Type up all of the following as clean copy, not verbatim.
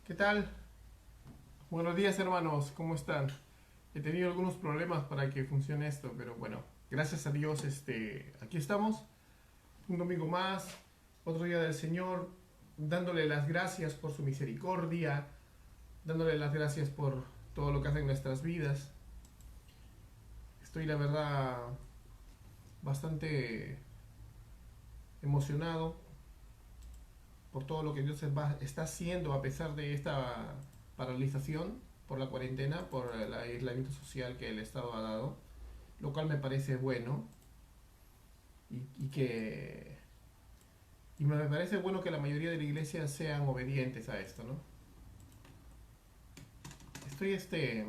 ¿Qué tal? Buenos días, hermanos, ¿cómo están? He tenido algunos problemas para que funcione esto, pero bueno, gracias a Dios, aquí estamos, un domingo más, otro día del Señor, dándole las gracias por su misericordia, dándole las gracias por todo lo que hace en nuestras vidas. Estoy, la verdad, bastante emocionado por todo lo que Dios está haciendo a pesar de esta paralización por la cuarentena, por el aislamiento social que el Estado ha dado, lo cual me parece bueno y que y me parece bueno que la mayoría de la iglesia sean obedientes a esto, ¿no? Estoy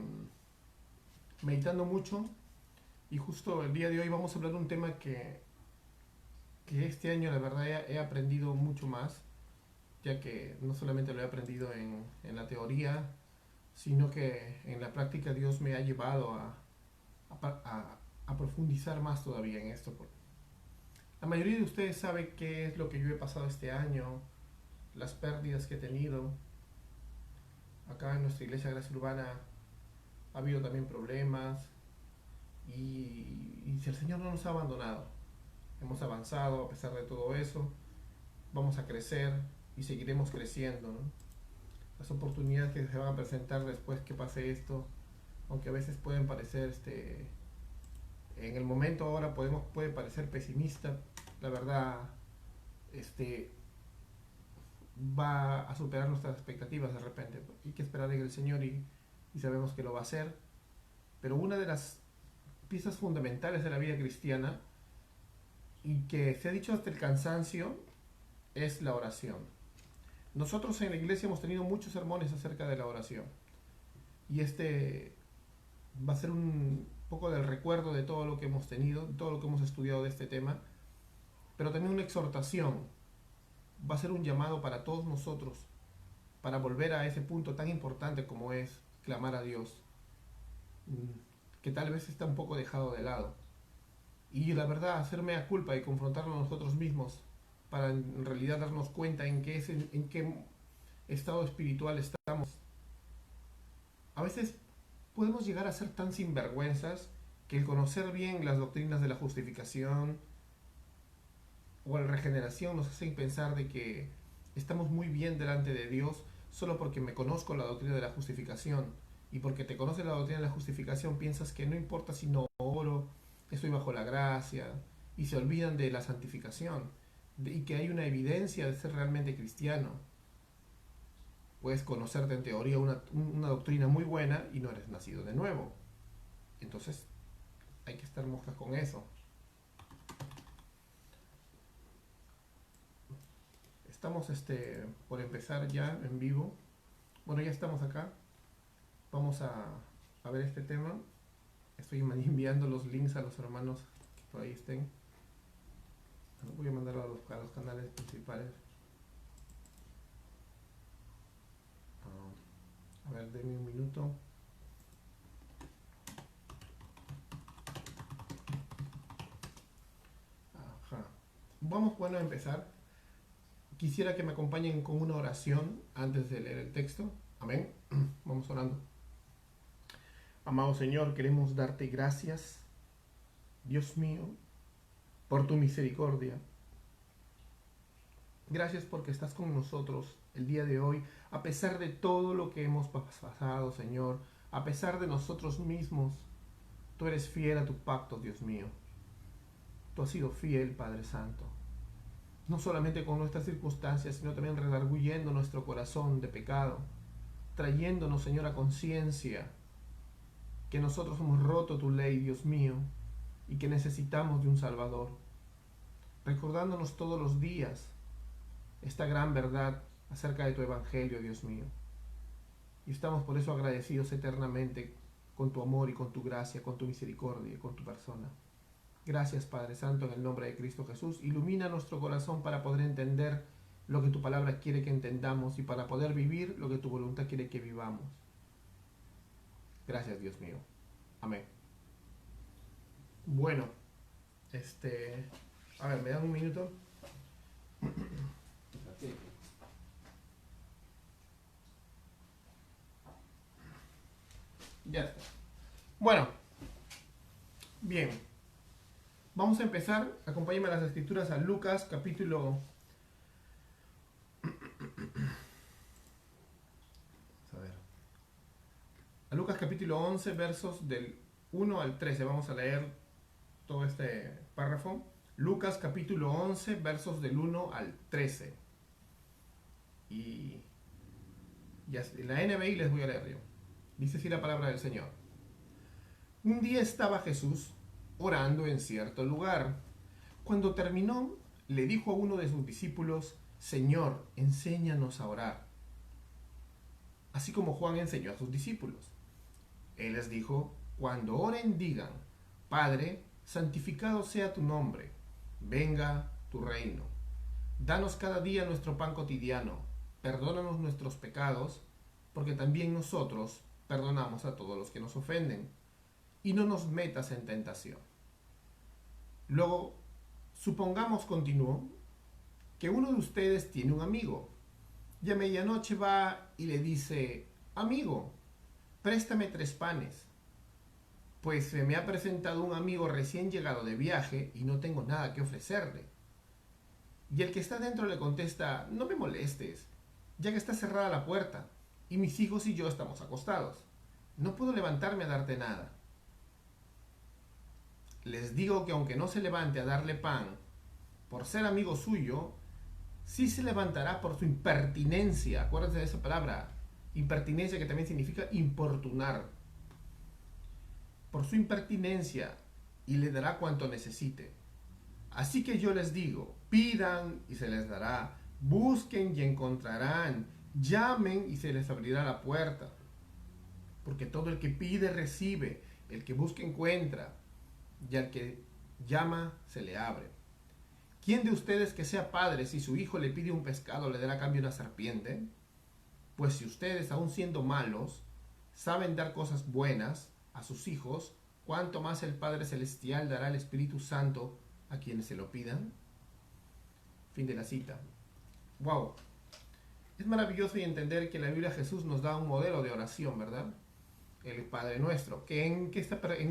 meditando mucho y justo el día de hoy vamos a hablar de un tema que este año la verdad he aprendido mucho más, ya que no solamente lo he aprendido en la teoría, sino que en la práctica Dios me ha llevado a profundizar más todavía en esto. La mayoría de ustedes sabe qué es lo que yo he pasado este año, las pérdidas que he tenido. Acá en nuestra iglesia Gracia Urbana ha habido también problemas y el Señor no nos ha abandonado. Hemos avanzado a pesar de todo eso, vamos a crecer y seguiremos creciendo, ¿no? Las oportunidades que se van a presentar después que pase esto, aunque a veces pueden parecer, en el momento ahora puede parecer pesimista, la verdad, este, va a superar nuestras expectativas de repente. Hay que esperar en el Señor y sabemos que lo va a hacer. Pero una de las piezas fundamentales de la vida cristiana y que se ha dicho hasta el cansancio es la oración. Nosotros en la iglesia hemos tenido muchos sermones acerca de la oración y este va a ser un poco del recuerdo de todo lo que hemos tenido, todo lo que hemos estudiado de este tema, pero también una exhortación. Va a ser un llamado para todos nosotros para volver a ese punto tan importante como es clamar a Dios, que tal vez está un poco dejado de lado. Y la verdad, hacerme a culpa y confrontarnos a nosotros mismos para en realidad darnos cuenta en qué estado espiritual estamos. A veces podemos llegar a ser tan sinvergüenzas que el conocer bien las doctrinas de la justificación o la regeneración nos hacen pensar de que estamos muy bien delante de Dios solo porque me conozco la doctrina de la justificación. Y porque te conoces la doctrina de la justificación piensas que no importa si no oro, estoy bajo la gracia, y se olvidan de la santificación, y que hay una evidencia de ser realmente cristiano. Puedes conocerte en teoría una doctrina muy buena y no eres nacido de nuevo. Entonces hay que estar moscas con eso. Estamos por empezar ya en vivo. Bueno, ya estamos acá. Vamos a ver este tema. Estoy enviando los links a los hermanos que por ahí estén. Voy a mandarlo a los canales principales. A ver, denme un minuto. Ajá. Vamos, bueno, a empezar. Quisiera que me acompañen con una oración antes de leer el texto. Amén. Vamos orando. Amado Señor, queremos darte gracias, Dios mío, por tu misericordia. Gracias porque estás con nosotros el día de hoy, a pesar de todo lo que hemos pasado, Señor, a pesar de nosotros mismos. Tú eres fiel a tu pacto, Dios mío. Tú has sido fiel, Padre Santo. No solamente con nuestras circunstancias, sino también redarguyendo nuestro corazón de pecado, trayéndonos, Señor, a conciencia que nosotros hemos roto tu ley, Dios mío, y que necesitamos de un Salvador. Recordándonos todos los días esta gran verdad acerca de tu Evangelio, Dios mío. Y estamos por eso agradecidos eternamente con tu amor y con tu gracia, con tu misericordia y con tu persona. Gracias, Padre Santo, en el nombre de Cristo Jesús. Ilumina nuestro corazón para poder entender lo que tu palabra quiere que entendamos y para poder vivir lo que tu voluntad quiere que vivamos. Gracias, Dios mío. Amén. Bueno, a ver, ¿me dan un minuto? Ya está. Bueno, bien. Vamos a empezar. Acompáñenme a las escrituras a Lucas capítulo... A ver. A Lucas capítulo 11, versos del 1 al 13. Vamos a leer todo este párrafo. Lucas capítulo 11, versos del 1 al 13. Y en la NBI les voy a leer yo. Dice así la palabra del Señor. Un día estaba Jesús orando en cierto lugar. Cuando terminó, le dijo a uno de sus discípulos, Señor, enséñanos a orar, así como Juan enseñó a sus discípulos. Él les dijo, cuando oren digan, Padre, santificado sea tu nombre, venga tu reino. Danos cada día nuestro pan cotidiano, perdónanos nuestros pecados, porque también nosotros perdonamos a todos los que nos ofenden, y no nos metas en tentación. Luego, supongamos, continuó, que uno de ustedes tiene un amigo, y a medianoche va y le dice, amigo, préstame 3 panes, pues se me ha presentado un amigo recién llegado de viaje y no tengo nada que ofrecerle. Y el que está dentro le contesta, no me molestes, ya que está cerrada la puerta, y mis hijos y yo estamos acostados. No puedo levantarme a darte nada. Les digo que aunque no se levante a darle pan, por ser amigo suyo, sí se levantará por su impertinencia. Acuérdense de esa palabra, impertinencia, que también significa importunar. Por su impertinencia, y le dará cuanto necesite. Así que yo les digo, pidan y se les dará, busquen y encontrarán, llamen y se les abrirá la puerta. Porque todo el que pide recibe, el que busca encuentra, y al que llama se le abre. ¿Quién de ustedes que sea padre, si su hijo le pide un pescado, le dará a cambio una serpiente? Pues si ustedes, aun siendo malos, saben dar cosas buenas a sus hijos, ¿cuánto más el Padre Celestial dará el Espíritu Santo a quienes se lo pidan? Fin de la cita. Wow. Es maravilloso y entender que en la Biblia Jesús nos da un modelo de oración, ¿verdad? El Padre Nuestro, que en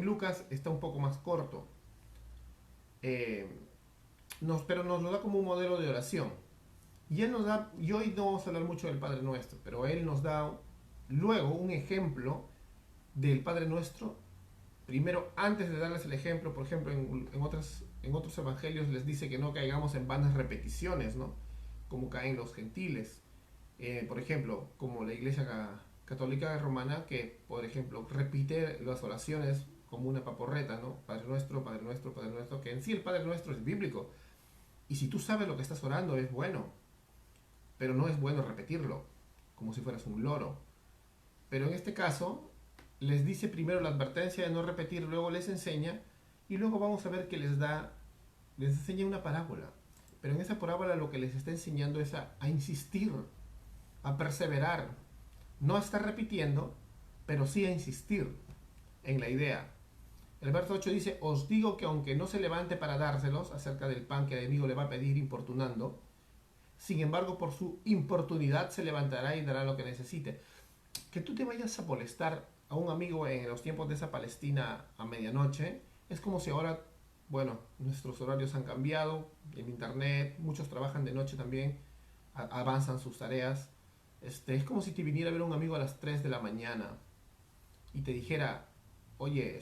Lucas está un poco más corto. Pero nos lo da como un modelo de oración. Y Él nos da, y hoy no vamos a hablar mucho del Padre Nuestro, pero Él nos da luego un ejemplo del Padre Nuestro. Primero, antes de darles el ejemplo, por ejemplo, en otros evangelios les dice que no caigamos en vanas repeticiones, ¿no? Como caen los gentiles. Por ejemplo, como la Iglesia Católica Romana, que, por ejemplo, repite las oraciones como una paporreta, ¿no? Padre Nuestro, Padre Nuestro, Padre Nuestro, que en sí el Padre Nuestro es bíblico. Y si tú sabes lo que estás orando, es bueno. Pero no es bueno repetirlo, como si fueras un loro. Pero en este caso, les dice primero la advertencia de no repetir, luego les enseña, y luego vamos a ver que les enseña una parábola. Pero en esa parábola lo que les está enseñando es a insistir, a perseverar, no a estar repitiendo, pero sí a insistir en la idea. El verso 8 dice, os digo que aunque no se levante para dárselos, acerca del pan que el enemigo le va a pedir importunando, sin embargo por su importunidad se levantará y dará lo que necesite. Que tú te vayas a molestar a un amigo en los tiempos de esa Palestina a medianoche, es como si ahora, bueno, nuestros horarios han cambiado, en internet, muchos trabajan de noche también, avanzan sus tareas. Es como si te viniera a ver un amigo a las 3 de la mañana y te dijera, oye,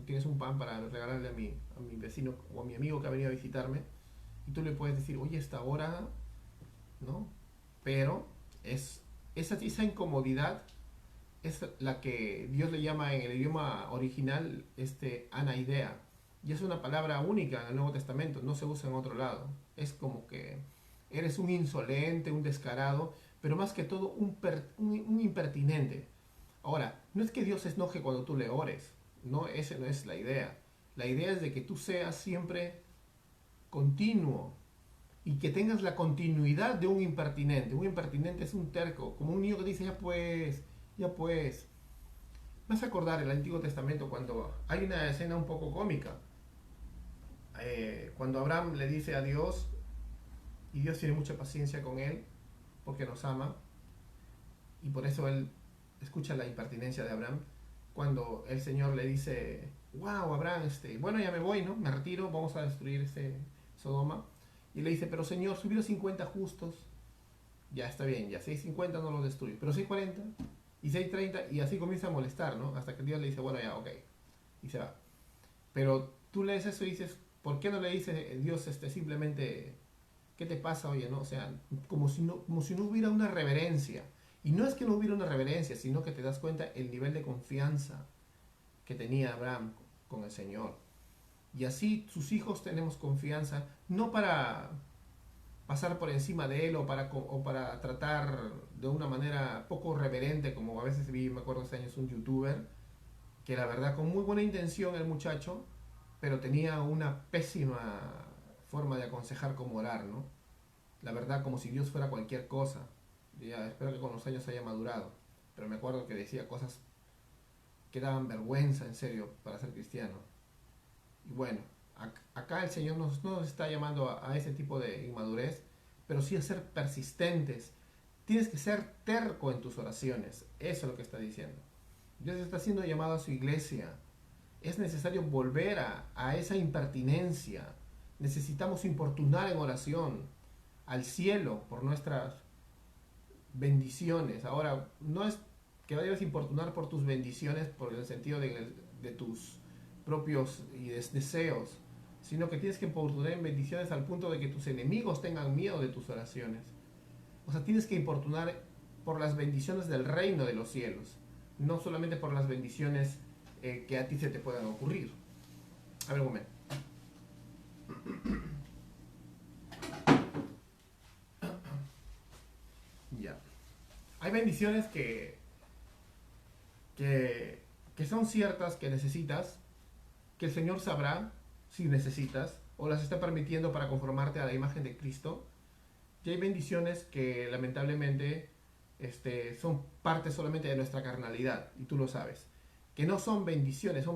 tienes un pan para regalarle a mi vecino o a mi amigo que ha venido a visitarme, y tú le puedes decir, oye, esta hora, ¿no? Pero esa incomodidad es la que Dios le llama en el idioma original anaidea, y es una palabra única en el Nuevo Testamento, no se usa en otro lado. Es como que eres un insolente, un descarado, pero más que todo un impertinente. Ahora, no es que Dios se enoje cuando tú le ores, no, esa no es la idea. La idea es de que tú seas siempre continuo y que tengas la continuidad de un impertinente. Un impertinente es un terco, como un niño que dice, ya pues, ya pues. Me hace acordar el Antiguo Testamento cuando hay una escena un poco cómica. Cuando Abraham le dice a Dios, y Dios tiene mucha paciencia con él, porque nos ama, y por eso él escucha la impertinencia de Abraham. cuando el Señor le dice, wow, Abraham, bueno, ya me voy, ¿no? Me retiro, vamos a destruir Sodoma. Y le dice, pero Señor, si hubiera 50 justos, ya está bien, ya 650 no los destruye, pero 640 y 630, y así comienza a molestar, ¿no? Hasta que Dios le dice, bueno, ya, ok, y se va. Pero tú lees eso y dices, ¿por qué no le dice Dios simplemente, ¿qué te pasa, oye, no? O sea, como si no hubiera una reverencia. Y no es que no hubiera una reverencia, sino que te das cuenta el nivel de confianza que tenía Abraham con el Señor. Y así sus hijos tenemos confianza, no para pasar por encima de él o para tratar de una manera poco reverente, como a veces vi, me acuerdo este año, es un youtuber, que la verdad con muy buena intención el muchacho, pero tenía una pésima forma de aconsejar cómo orar, ¿no? La verdad como si Dios fuera cualquier cosa. Ya, espero que con los años haya madurado, pero me acuerdo que decía cosas que daban vergüenza, en serio, para ser cristiano. Y bueno, acá el Señor no nos está llamando a ese tipo de inmadurez, pero sí a ser persistentes. Tienes que ser terco en tus oraciones. Eso es lo que está diciendo. Dios está haciendo llamado a su iglesia. Es necesario volver a esa impertinencia. Necesitamos importunar en oración al cielo por nuestras bendiciones. Ahora, no es que debes importunar por tus bendiciones por el sentido de tus propios deseos, sino que tienes que importunar en bendiciones al punto de que tus enemigos tengan miedo de tus oraciones. O sea, tienes que importunar por las bendiciones del reino de los cielos, no solamente por las bendiciones que a ti se te puedan ocurrir. A ver un momento. Ya. Hay bendiciones que son ciertas, que necesitas, que el Señor sabrá si necesitas, o las está permitiendo para conformarte a la imagen de Cristo. Y hay bendiciones que lamentablemente son parte solamente de nuestra carnalidad, y tú lo sabes. Que no son bendiciones,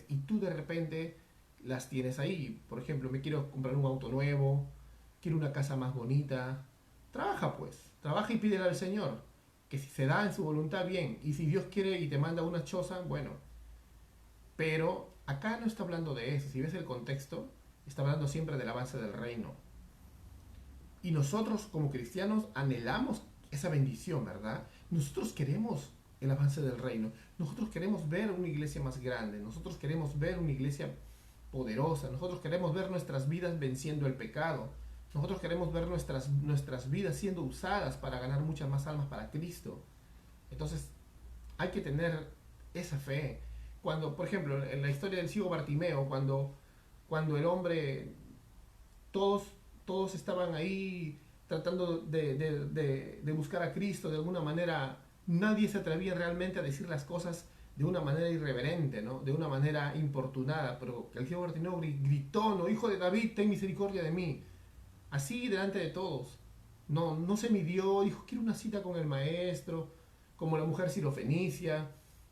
y tú de repente las tienes ahí. Por ejemplo, me quiero comprar un auto nuevo, quiero una casa más bonita. Trabaja pues, trabaja y pídele al Señor, que si se da en su voluntad, bien, y si Dios quiere y te manda una choza, bueno. Pero acá no está hablando de eso. Si ves el contexto, está hablando siempre del avance del reino. Y nosotros como cristianos anhelamos esa bendición, ¿verdad? Nosotros queremos el avance del reino. Nosotros queremos ver una iglesia más grande. Nosotros queremos ver una iglesia poderosa. Nosotros queremos ver nuestras vidas venciendo el pecado. Nosotros queremos ver nuestras vidas siendo usadas para ganar muchas más almas para Cristo. Entonces, hay que tener esa fe. Cuando, por ejemplo, en la historia del ciego Bartimeo, cuando el hombre, todos estaban ahí tratando de buscar a Cristo de alguna manera, nadie se atrevía realmente a decir las cosas de una manera irreverente, ¿no? De una manera importunada, pero el ciego Bartimeo gritó, ¿no? Hijo de David, ten misericordia de mí. Así delante de todos. No se midió, dijo, quiero una cita con el maestro, como la mujer sirofenicia,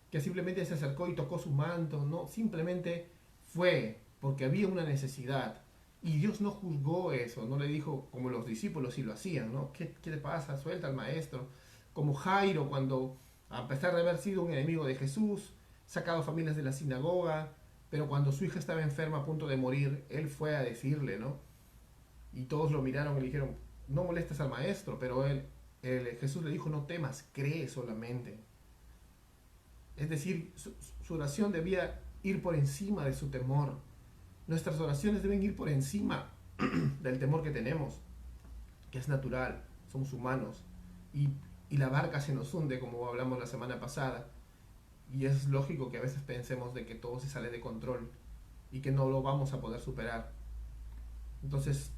que simplemente se acercó y tocó su manto. No, simplemente fue porque había una necesidad. Y Dios no juzgó eso, no le dijo como los discípulos sí lo hacían, ¿no? ¿Qué te pasa? Suelta al maestro. Como Jairo, cuando, a pesar de haber sido un enemigo de Jesús, sacado familias de la sinagoga, pero cuando su hija estaba enferma a punto de morir, él fue a decirle, ¿no? Y todos lo miraron y le dijeron, no molestes al maestro, pero Jesús le dijo, no temas, cree solamente. Es decir, su oración debía ir por encima de su temor. Nuestras oraciones deben ir por encima del temor que tenemos, que es natural, somos humanos, y la barca se nos hunde, como hablamos la semana pasada, y es lógico que a veces pensemos de que todo se sale de control y que no lo vamos a poder superar. Entonces,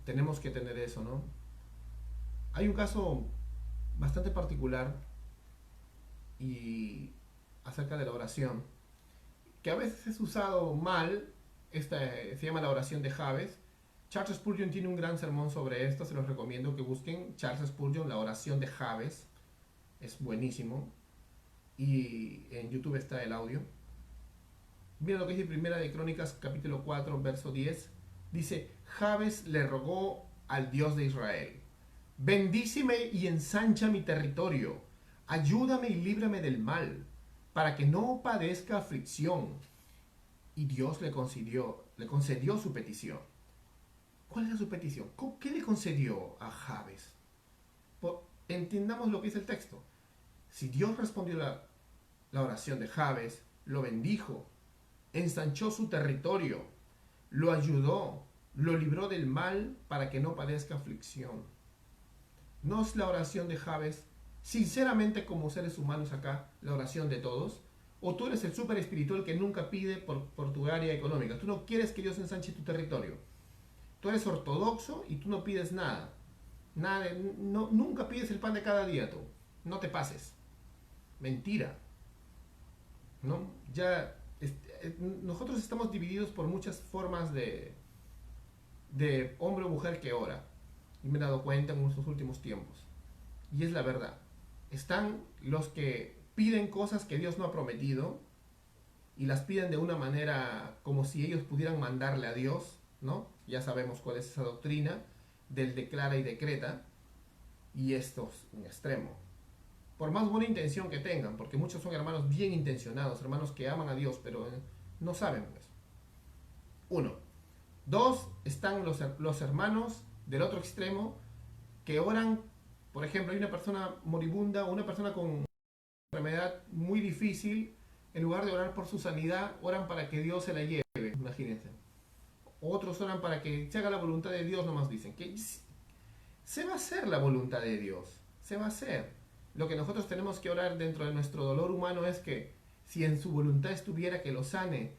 tenemos que tener eso, ¿no? Hay un caso bastante particular y acerca de la oración, que a veces es usado mal. Se llama la oración de Jabes. Charles Spurgeon tiene un gran sermón sobre esto, se los recomiendo que busquen Charles Spurgeon, la oración de Jabes, es buenísimo, y en YouTube está el audio. Mira lo que dice Primera de Crónicas capítulo 4 verso 10, dice, Jabes le rogó al Dios de Israel, bendíceme y ensancha mi territorio, ayúdame y líbrame del mal, para que no padezca aflicción. Y Dios le concedió su petición. ¿Cuál era su petición? ¿Qué le concedió a Jabes? Entendamos lo que es el texto. Si Dios respondió la oración de Jabes, lo bendijo, ensanchó su territorio, lo ayudó, lo libró del mal para que no padezca aflicción. ¿No es la oración de Jabes, sinceramente como seres humanos acá, la oración de todos? ¿O tú eres el súper espiritual que nunca pide por tu área económica? Tú no quieres que Dios ensanche tu territorio. Tú eres ortodoxo y tú no pides nada. Nada, no, nunca pides el pan de cada día tú. No te pases. Mentira. ¿No? Nosotros estamos divididos por muchas formas de hombre o mujer que ora. Y me he dado cuenta en estos últimos tiempos. Y es la verdad. Están los que piden cosas que Dios no ha prometido y las piden de una manera como si ellos pudieran mandarle a Dios, ¿no? Ya sabemos cuál es esa doctrina del declara y decreta, y esto es un extremo. Por más buena intención que tengan, porque muchos son hermanos bien intencionados, hermanos que aman a Dios, pero no saben eso. Uno. Dos, están los hermanos del otro extremo que oran, por ejemplo, hay una persona moribunda o una persona con una enfermedad muy difícil, en lugar de orar por su sanidad, oran para que Dios se la lleve, imagínense. Otros oran para que se haga la voluntad de Dios, nomás dicen. Que se va a hacer la voluntad de Dios, se va a hacer. Lo que nosotros tenemos que orar dentro de nuestro dolor humano es que si en su voluntad estuviera que lo sane,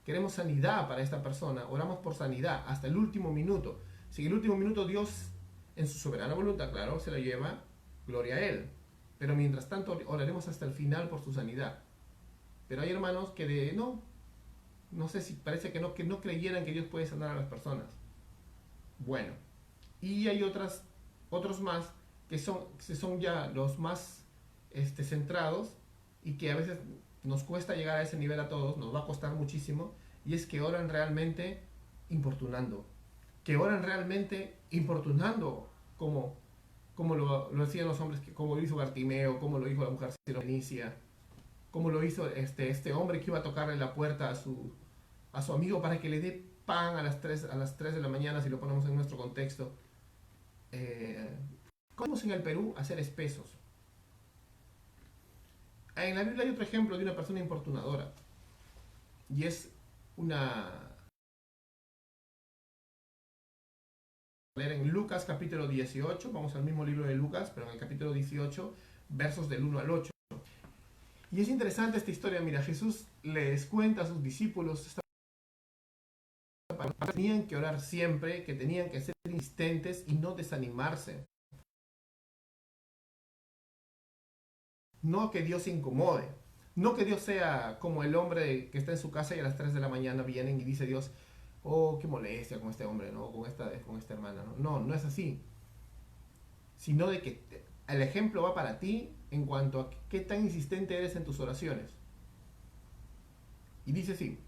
queremos sanidad para esta persona, oramos por sanidad hasta el último minuto. Si en el último minuto Dios, en su soberana voluntad, claro, se lo lleva, gloria a Él. Pero mientras tanto oraremos hasta el final por su sanidad. Pero hay hermanos que no sé si parece que no creyeran que Dios puede sanar a las personas. Bueno, y hay otros más que son ya los más centrados y que a veces nos cuesta llegar a ese nivel a todos, nos va a costar muchísimo, y es que oran realmente importunando, como lo hacían los hombres, como lo hizo Bartimeo, como lo hizo la mujer Fenicia, como lo hizo este hombre que iba a tocarle la puerta a su amigo para que le dé pan a las 3 de la mañana, si lo ponemos en nuestro contexto. ¿Cómo en el Perú hacer espesos? En la Biblia hay otro ejemplo de una persona importunadora, y es en Lucas capítulo 18, vamos al mismo libro de Lucas, pero en el capítulo 18, versos del 1 al 8. Y es interesante esta historia. Mira, Jesús les cuenta a sus discípulos que tenían que orar siempre, que tenían que ser insistentes y no desanimarse. No que Dios se incomode. No que Dios sea como el hombre que está en su casa y a las 3 de la mañana vienen y dice Dios, oh, qué molestia con este hombre, ¿no? Con esta hermana, ¿no? No, no es así. Sino de que el ejemplo va para ti en cuanto a qué tan insistente eres en tus oraciones. Y dice así,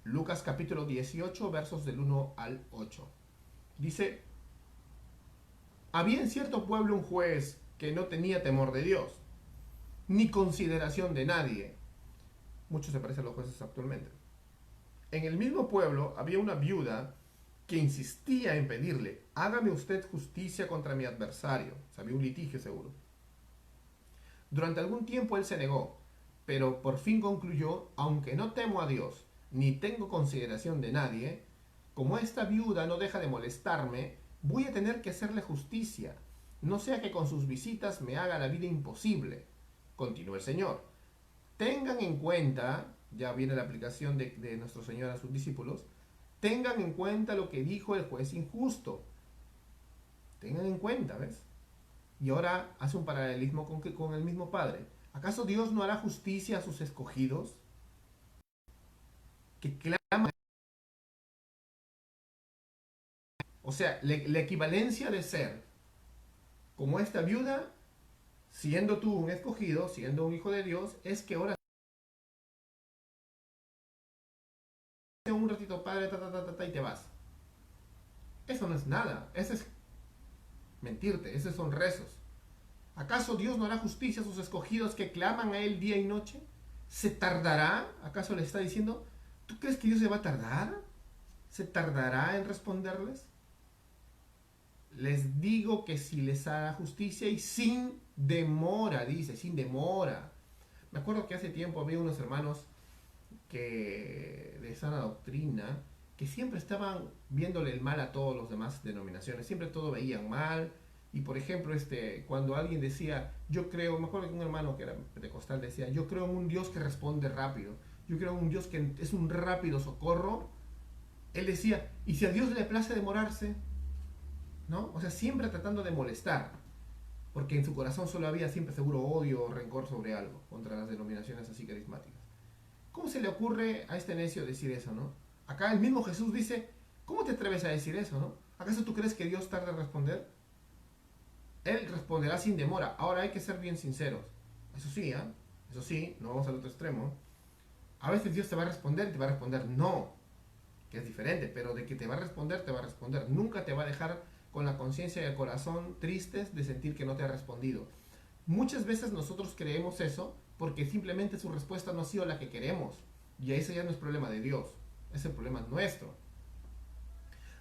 Lucas capítulo 18, versos del 1 al 8. Dice, había en cierto pueblo un juez que no tenía temor de Dios, ni consideración de nadie. Muchos se parecen a los jueces actualmente. En el mismo pueblo había una viuda que insistía en pedirle, hágame usted justicia contra mi adversario. O sea, había un litigio seguro. Durante algún tiempo él se negó, pero por fin concluyó, aunque no temo a Dios, ni tengo consideración de nadie, como esta viuda no deja de molestarme, voy a tener que hacerle justicia, no sea que con sus visitas me haga la vida imposible. Continuó el Señor. Tengan en cuenta, ya viene la aplicación de nuestro Señor a sus discípulos, tengan en cuenta lo que dijo el juez injusto. Tengan en cuenta, ¿ves? Y ahora hace un paralelismo con el mismo Padre. ¿Acaso Dios no hará justicia a sus escogidos? Que claman. O sea, la equivalencia de ser como esta viuda, siendo tú un escogido, siendo un hijo de Dios, es que ahora un ratito, Padre, y te vas. Eso no es nada. Eso es mentirte. Esos son rezos. ¿Acaso Dios no hará justicia a sus escogidos que claman a Él día y noche? ¿Se tardará? ¿Acaso le está diciendo? ¿Tú crees que Dios se va a tardar? ¿Se tardará en responderles? Les digo que si les hará justicia y sin demora, dice, sin demora. Me acuerdo que hace tiempo había unos hermanos que de sana doctrina que siempre estaban viéndole el mal a todos los demás denominaciones, siempre todo veían mal. Y por ejemplo, cuando alguien decía, yo creo, me acuerdo que un hermano que era pentecostal decía, yo creo en un Dios que responde rápido, yo creo en un Dios que es un rápido socorro. Él decía, ¿y si a Dios le place demorarse? ¿No? O sea, siempre tratando de molestar, porque en su corazón solo había siempre seguro odio o rencor sobre algo contra las denominaciones así carismáticas. ¿Cómo se le ocurre a este necio decir eso, no? Acá el mismo Jesús dice, ¿cómo te atreves a decir eso, no? ¿Acaso tú crees que Dios tarda en responder? Él responderá sin demora. Ahora hay que ser bien sinceros. Eso sí, eso sí, no vamos al otro extremo. A veces Dios te va a responder y te va a responder no, que es diferente, pero de que te va a responder, te va a responder. Nunca te va a dejar con la conciencia y el corazón tristes de sentir que no te ha respondido. Muchas veces nosotros creemos eso porque simplemente su respuesta no ha sido la que queremos. Y ese ya no es problema de Dios, es el problema nuestro.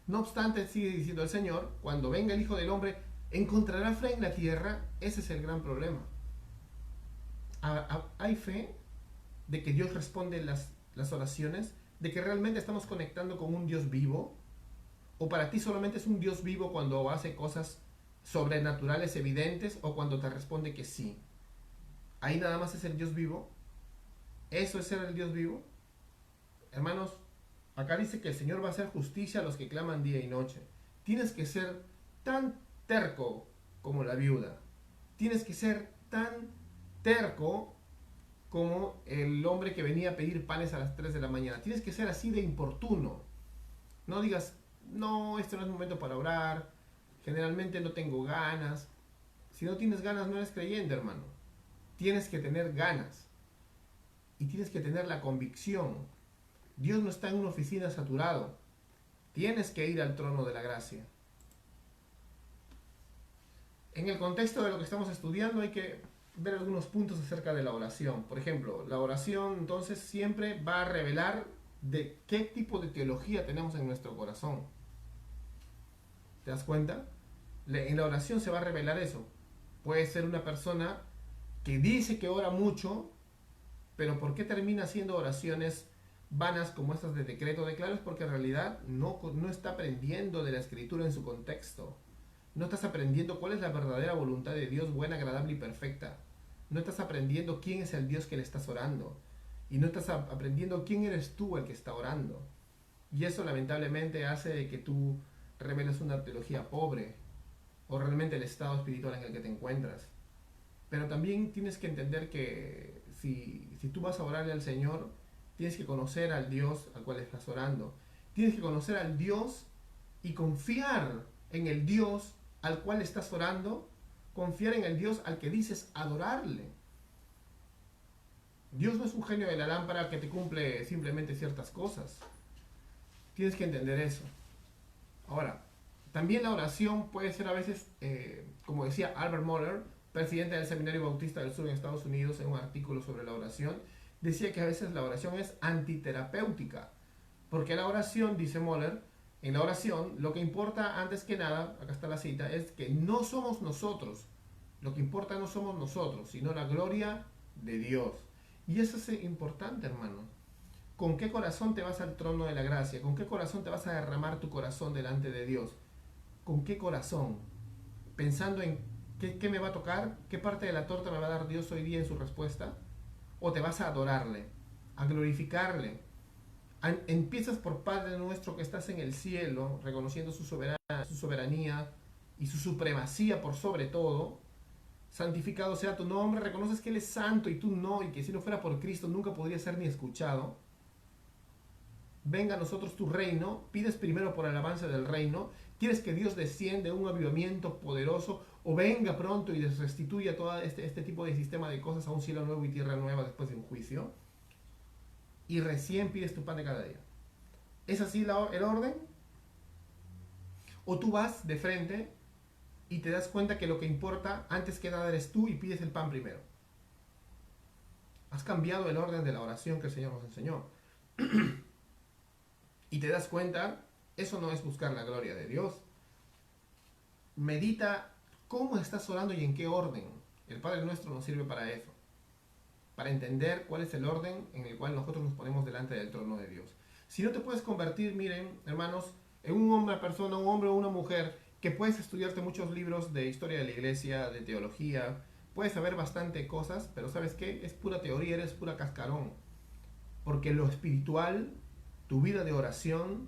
No obstante, sigue diciendo el Señor, cuando venga el Hijo del Hombre, ¿encontrará fe en la tierra? Ese es el gran problema. ¿Hay fe de que Dios responde las oraciones? ¿De que realmente estamos conectando con un Dios vivo? ¿O para ti solamente es un Dios vivo cuando hace cosas sobrenaturales evidentes o cuando te responde que sí? ¿Ahí nada más es el Dios vivo? ¿Eso es ser el Dios vivo? Hermanos, acá dice que el Señor va a hacer justicia a los que claman día y noche. Tienes que ser tan terco como la viuda. Tienes que ser tan terco como el hombre que venía a pedir panes a las 3 de la mañana. Tienes que ser así de importuno. No digas, no, este no es momento para orar, generalmente no tengo ganas. Si no tienes ganas no eres creyente, hermano. Tienes que tener ganas. Y tienes que tener la convicción. Dios no está en una oficina saturado. Tienes que ir al trono de la gracia. En el contexto de lo que estamos estudiando hay que ver algunos puntos acerca de la oración. Por ejemplo, la oración entonces siempre va a revelar de qué tipo de teología tenemos en nuestro corazón. ¿Te das cuenta? En la oración se va a revelar eso. Puede ser una persona que dice que ora mucho, pero ¿por qué termina haciendo oraciones vanas como estas de decreto de claro? Es porque en realidad no está aprendiendo de la escritura en su contexto. No estás aprendiendo cuál es la verdadera voluntad de Dios, buena, agradable y perfecta. No estás aprendiendo quién es el Dios que le estás orando. Y no estás aprendiendo quién eres tú el que está orando. Y eso lamentablemente hace de que tú reveles una teología pobre o realmente el estado espiritual en el que te encuentras. Pero también tienes que entender que si tú vas a orarle al Señor, tienes que conocer al Dios al cual estás orando. Tienes que conocer al Dios y confiar en el Dios al cual estás orando, confiar en el Dios al que dices adorarle. Dios no es un genio de la lámpara que te cumple simplemente ciertas cosas. Tienes que entender eso. Ahora, también la oración puede ser a veces, como decía Albert Mohler, presidente del Seminario Bautista del Sur en Estados Unidos, en un artículo sobre la oración, decía que a veces la oración es antiterapéutica. Porque la oración, dice Mohler, en la oración lo que importa antes que nada, acá está la cita, es que no somos nosotros. Lo que importa no somos nosotros, sino la gloria de Dios. Y eso es importante, hermano. ¿Con qué corazón te vas al trono de la gracia? ¿Con qué corazón te vas a derramar tu corazón delante de Dios? ¿Con qué corazón? Pensando en qué me va a tocar, qué parte de la torta me va a dar Dios hoy día en su respuesta. ¿O te vas a adorarle, a glorificarle? Empiezas por Padre nuestro que estás en el cielo, reconociendo su soberanía y su supremacía por sobre todo. Santificado sea tu nombre, reconoces que Él es santo y tú no, y que si no fuera por Cristo nunca podría ser ni escuchado. Venga a nosotros tu reino, pides primero por el avance del reino, quieres que Dios descienda un avivamiento poderoso, o venga pronto y restituya todo este tipo de sistema de cosas a un cielo nuevo y tierra nueva después de un juicio. Y recién pides tu pan de cada día. ¿Es así el orden? ¿O tú vas de frente y te das cuenta que lo que importa antes que nada eres tú y pides el pan primero. Has cambiado el orden de la oración que el Señor nos enseñó. Y te das cuenta, eso no es buscar la gloria de Dios. Medita cómo estás orando y en qué orden. El Padre Nuestro nos sirve para eso. Para entender cuál es el orden en el cual nosotros nos ponemos delante del trono de Dios. Si no te puedes convertir, miren, hermanos, en un hombre, persona, un hombre o una mujer, que puedes estudiarte muchos libros de historia de la iglesia, de teología, puedes saber bastante cosas, pero ¿sabes qué? Es pura teoría, eres pura cascarón. Porque lo espiritual, tu vida de oración,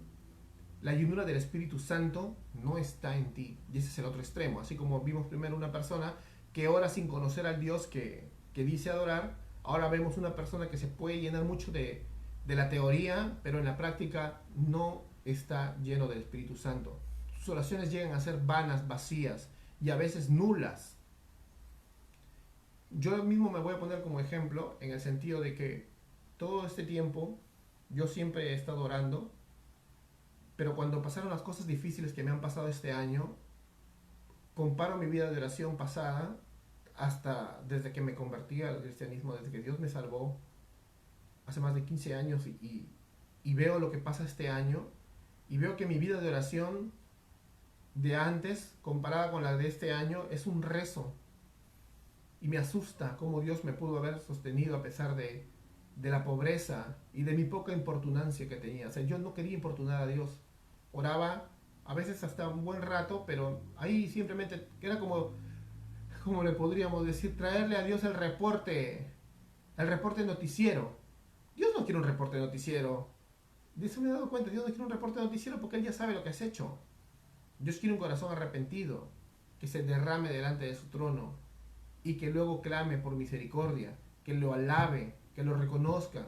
la llenura del Espíritu Santo no está en ti. Y ese es el otro extremo. Así como vimos primero una persona que ora sin conocer al Dios que dice adorar, ahora vemos una persona que se puede llenar mucho de la teoría, pero en la práctica no está lleno del Espíritu Santo. Sus oraciones llegan a ser vanas, vacías y a veces nulas. Yo mismo me voy a poner como ejemplo en el sentido de que todo este tiempo yo siempre he estado orando, pero cuando pasaron las cosas difíciles que me han pasado este año, comparo mi vida de oración pasada hasta desde que me convertí al cristianismo, desde que Dios me salvó hace más de 15 años y veo lo que pasa este año y veo que mi vida de oración de antes comparada con la de este año es un rezo y me asusta cómo Dios me pudo haber sostenido a pesar de la pobreza y de mi poca importunancia que tenía. O sea, yo no quería importunar a Dios. Oraba a veces hasta un buen rato, pero ahí simplemente era como le podríamos decir, traerle a Dios el reporte noticiero. Dios no quiere un reporte noticiero. Dios me he dado cuenta, Dios no quiere un reporte noticiero porque Él ya sabe lo que has hecho. Dios quiere un corazón arrepentido, que se derrame delante de su trono y que luego clame por misericordia, que lo alabe, que lo reconozca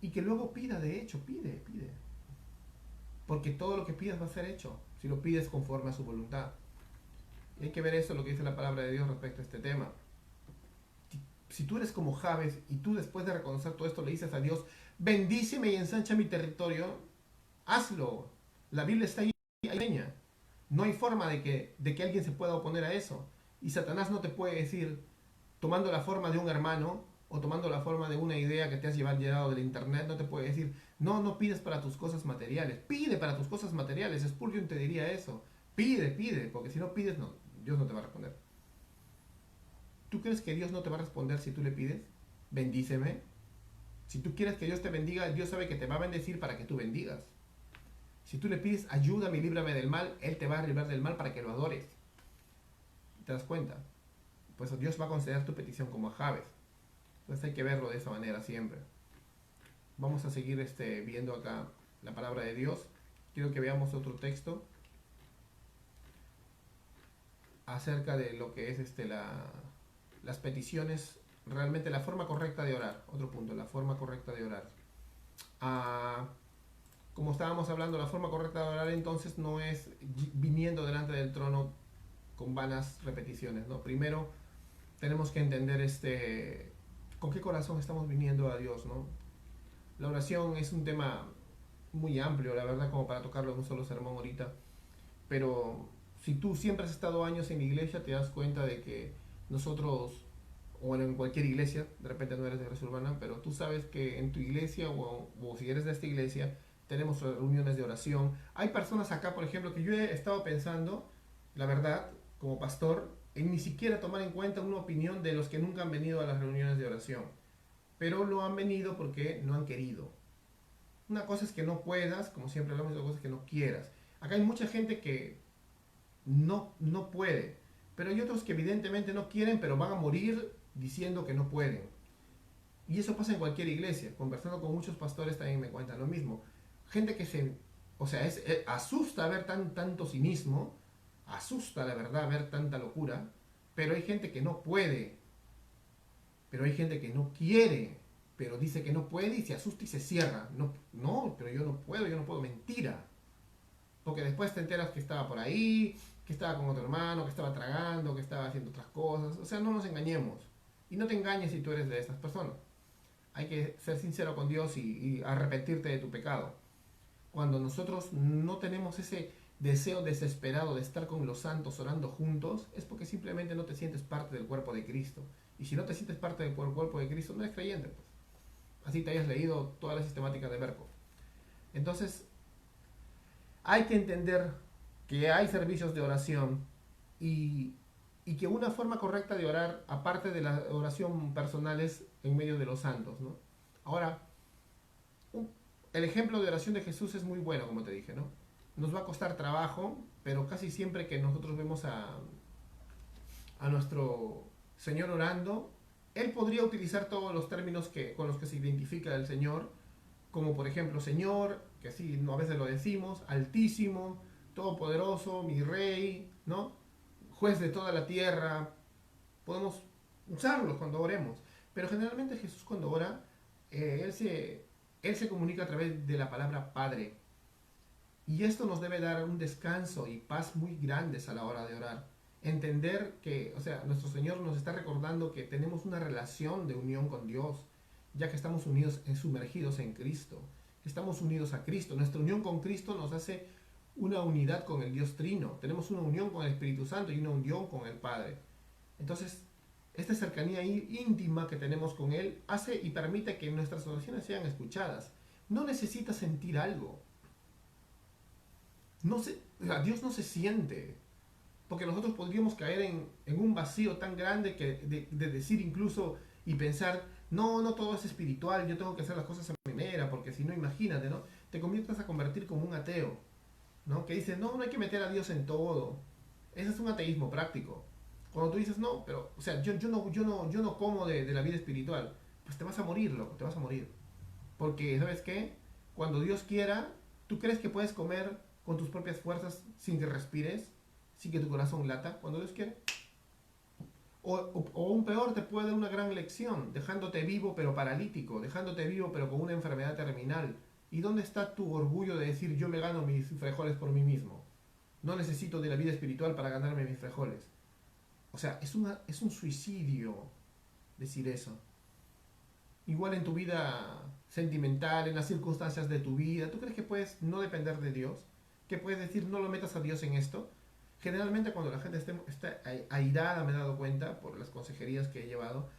y que luego pida, de hecho, pide. Porque todo lo que pidas va a ser hecho, si lo pides conforme a su voluntad. Y hay que ver eso, lo que dice la palabra de Dios respecto a este tema. Si tú eres como Jabes y tú después de reconocer todo esto le dices a Dios, bendíceme y ensancha mi territorio, hazlo. La Biblia está ahí, enseña. No hay forma de que alguien se pueda oponer a eso. Y Satanás no te puede decir, tomando la forma de un hermano o tomando la forma de una idea que te has llevado del internet, no te puede decir, no pides para tus cosas materiales. Pide para tus cosas materiales. Spurgeon te diría eso. Pide, porque si no pides, no, Dios no te va a responder. ¿Tú crees que Dios no te va a responder si tú le pides? Bendíceme. Si tú quieres que Dios te bendiga, Dios sabe que te va a bendecir para que tú bendigas. Si tú le pides, ayúdame y líbrame del mal, Él te va a librar del mal para que lo adores. ¿Te das cuenta? Pues Dios va a conceder tu petición como a Jabes. Entonces hay que verlo de esa manera siempre. Vamos a seguir viendo acá la palabra de Dios. Quiero que veamos otro texto acerca de lo que es las peticiones, realmente la forma correcta de orar. Otro punto, la forma correcta de orar. Como estábamos hablando, la forma correcta de orar entonces no es viniendo delante del trono con vanas repeticiones, ¿no? Primero tenemos que entender con qué corazón estamos viniendo a Dios, ¿no? La oración es un tema muy amplio, la verdad, como para tocarlo en un solo sermón ahorita, pero si tú siempre has estado años en la iglesia, te das cuenta de que nosotros, o bueno, en cualquier iglesia, de repente no eres de Gracia Urbana, pero tú sabes que en tu iglesia o si eres de esta iglesia, tenemos reuniones de oración. Hay personas acá, por ejemplo, que yo he estado pensando, la verdad, como pastor, en ni siquiera tomar en cuenta una opinión de los que nunca han venido a las reuniones de oración, pero no han venido porque no han querido. Una cosa es que no puedas, como siempre hablamos, y otra cosa es que no quieras. Acá hay mucha gente que no puede, pero hay otros que evidentemente no quieren, pero van a morir diciendo que no pueden. Y eso pasa en cualquier iglesia. Conversando con muchos pastores también me cuentan lo mismo. Gente que asusta ver tanto cinismo, asusta la verdad ver tanta locura, pero hay gente que no puede, pero hay gente que no quiere, pero dice que no puede y se asusta y se cierra. No, pero yo no puedo, mentira. Porque después te enteras que estaba por ahí, que estaba con otro hermano, que estaba tragando, que estaba haciendo otras cosas. O sea, no nos engañemos. Y no te engañes si tú eres de estas personas. Hay que ser sincero con Dios y arrepentirte de tu pecado. Cuando nosotros no tenemos deseo desesperado de estar con los santos orando juntos, es porque simplemente no te sientes parte del cuerpo de Cristo. Y si no te sientes parte del cuerpo de Cristo, no eres creyente, pues. Así te hayas leído toda la sistemática de Berkov. Entonces, hay que entender que hay servicios de oración y, y que una forma correcta de orar, aparte de la oración personal, es en medio de los santos, ¿no? Ahora, el ejemplo de oración de Jesús es muy bueno, como te dije, ¿no? Nos va a costar trabajo, pero casi siempre que nosotros vemos a nuestro Señor orando, Él podría utilizar todos los términos con los que se identifica el Señor, como por ejemplo Señor, que así a veces lo decimos, Altísimo, Todopoderoso, mi Rey, ¿no? Juez de toda la tierra. Podemos usarlos cuando oremos, pero generalmente Jesús cuando ora, él se comunica a través de la palabra Padre. Y esto nos debe dar un descanso y paz muy grandes a la hora de orar. Entender que, o sea, nuestro Señor nos está recordando que tenemos una relación de unión con Dios, ya que estamos unidos, sumergidos en Cristo. Estamos unidos a Cristo. Nuestra unión con Cristo nos hace una unidad con el Dios Trino. Tenemos una unión con el Espíritu Santo y una unión con el Padre. Entonces, esta cercanía íntima que tenemos con Él hace y permite que nuestras oraciones sean escuchadas. No necesitas sentir algo. Dios no se siente, porque nosotros podríamos caer en un vacío tan grande que de decir incluso y pensar, no todo es espiritual, yo tengo que hacer las cosas a mi manera, porque si no, imagínate, ¿no? Te comienzas a convertir como un ateo, ¿no? Que dice, no hay que meter a Dios en todo. Ese es un ateísmo práctico. Cuando tú dices, no, pero, o sea, yo no como de la vida espiritual, pues te vas a morir, loco, te vas a morir. Porque, ¿sabes qué? Cuando Dios quiera, ¿tú crees que puedes comer con tus propias fuerzas sin que respires, sin que tu corazón lata cuando Dios quiere? O un peor, te puede dar una gran lección, dejándote vivo pero paralítico, dejándote vivo pero con una enfermedad terminal. ¿Y dónde está tu orgullo de decir yo me gano mis frijoles por mí mismo? No necesito de la vida espiritual para ganarme mis frijoles. O sea, es un suicidio decir eso. Igual en tu vida sentimental, en las circunstancias de tu vida, ¿tú crees que puedes no depender de Dios? ¿Que puedes decir no lo metas a Dios en esto? Generalmente cuando la gente está airada, me he dado cuenta por las consejerías que he llevado,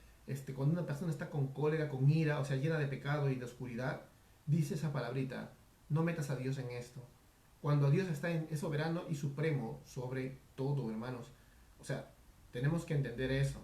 cuando una persona está con cólera, con ira, o sea, llena de pecado y de oscuridad, dice esa palabrita, no metas a Dios en esto. Cuando Dios es soberano y supremo sobre todo, hermanos. O sea, tenemos que entender eso.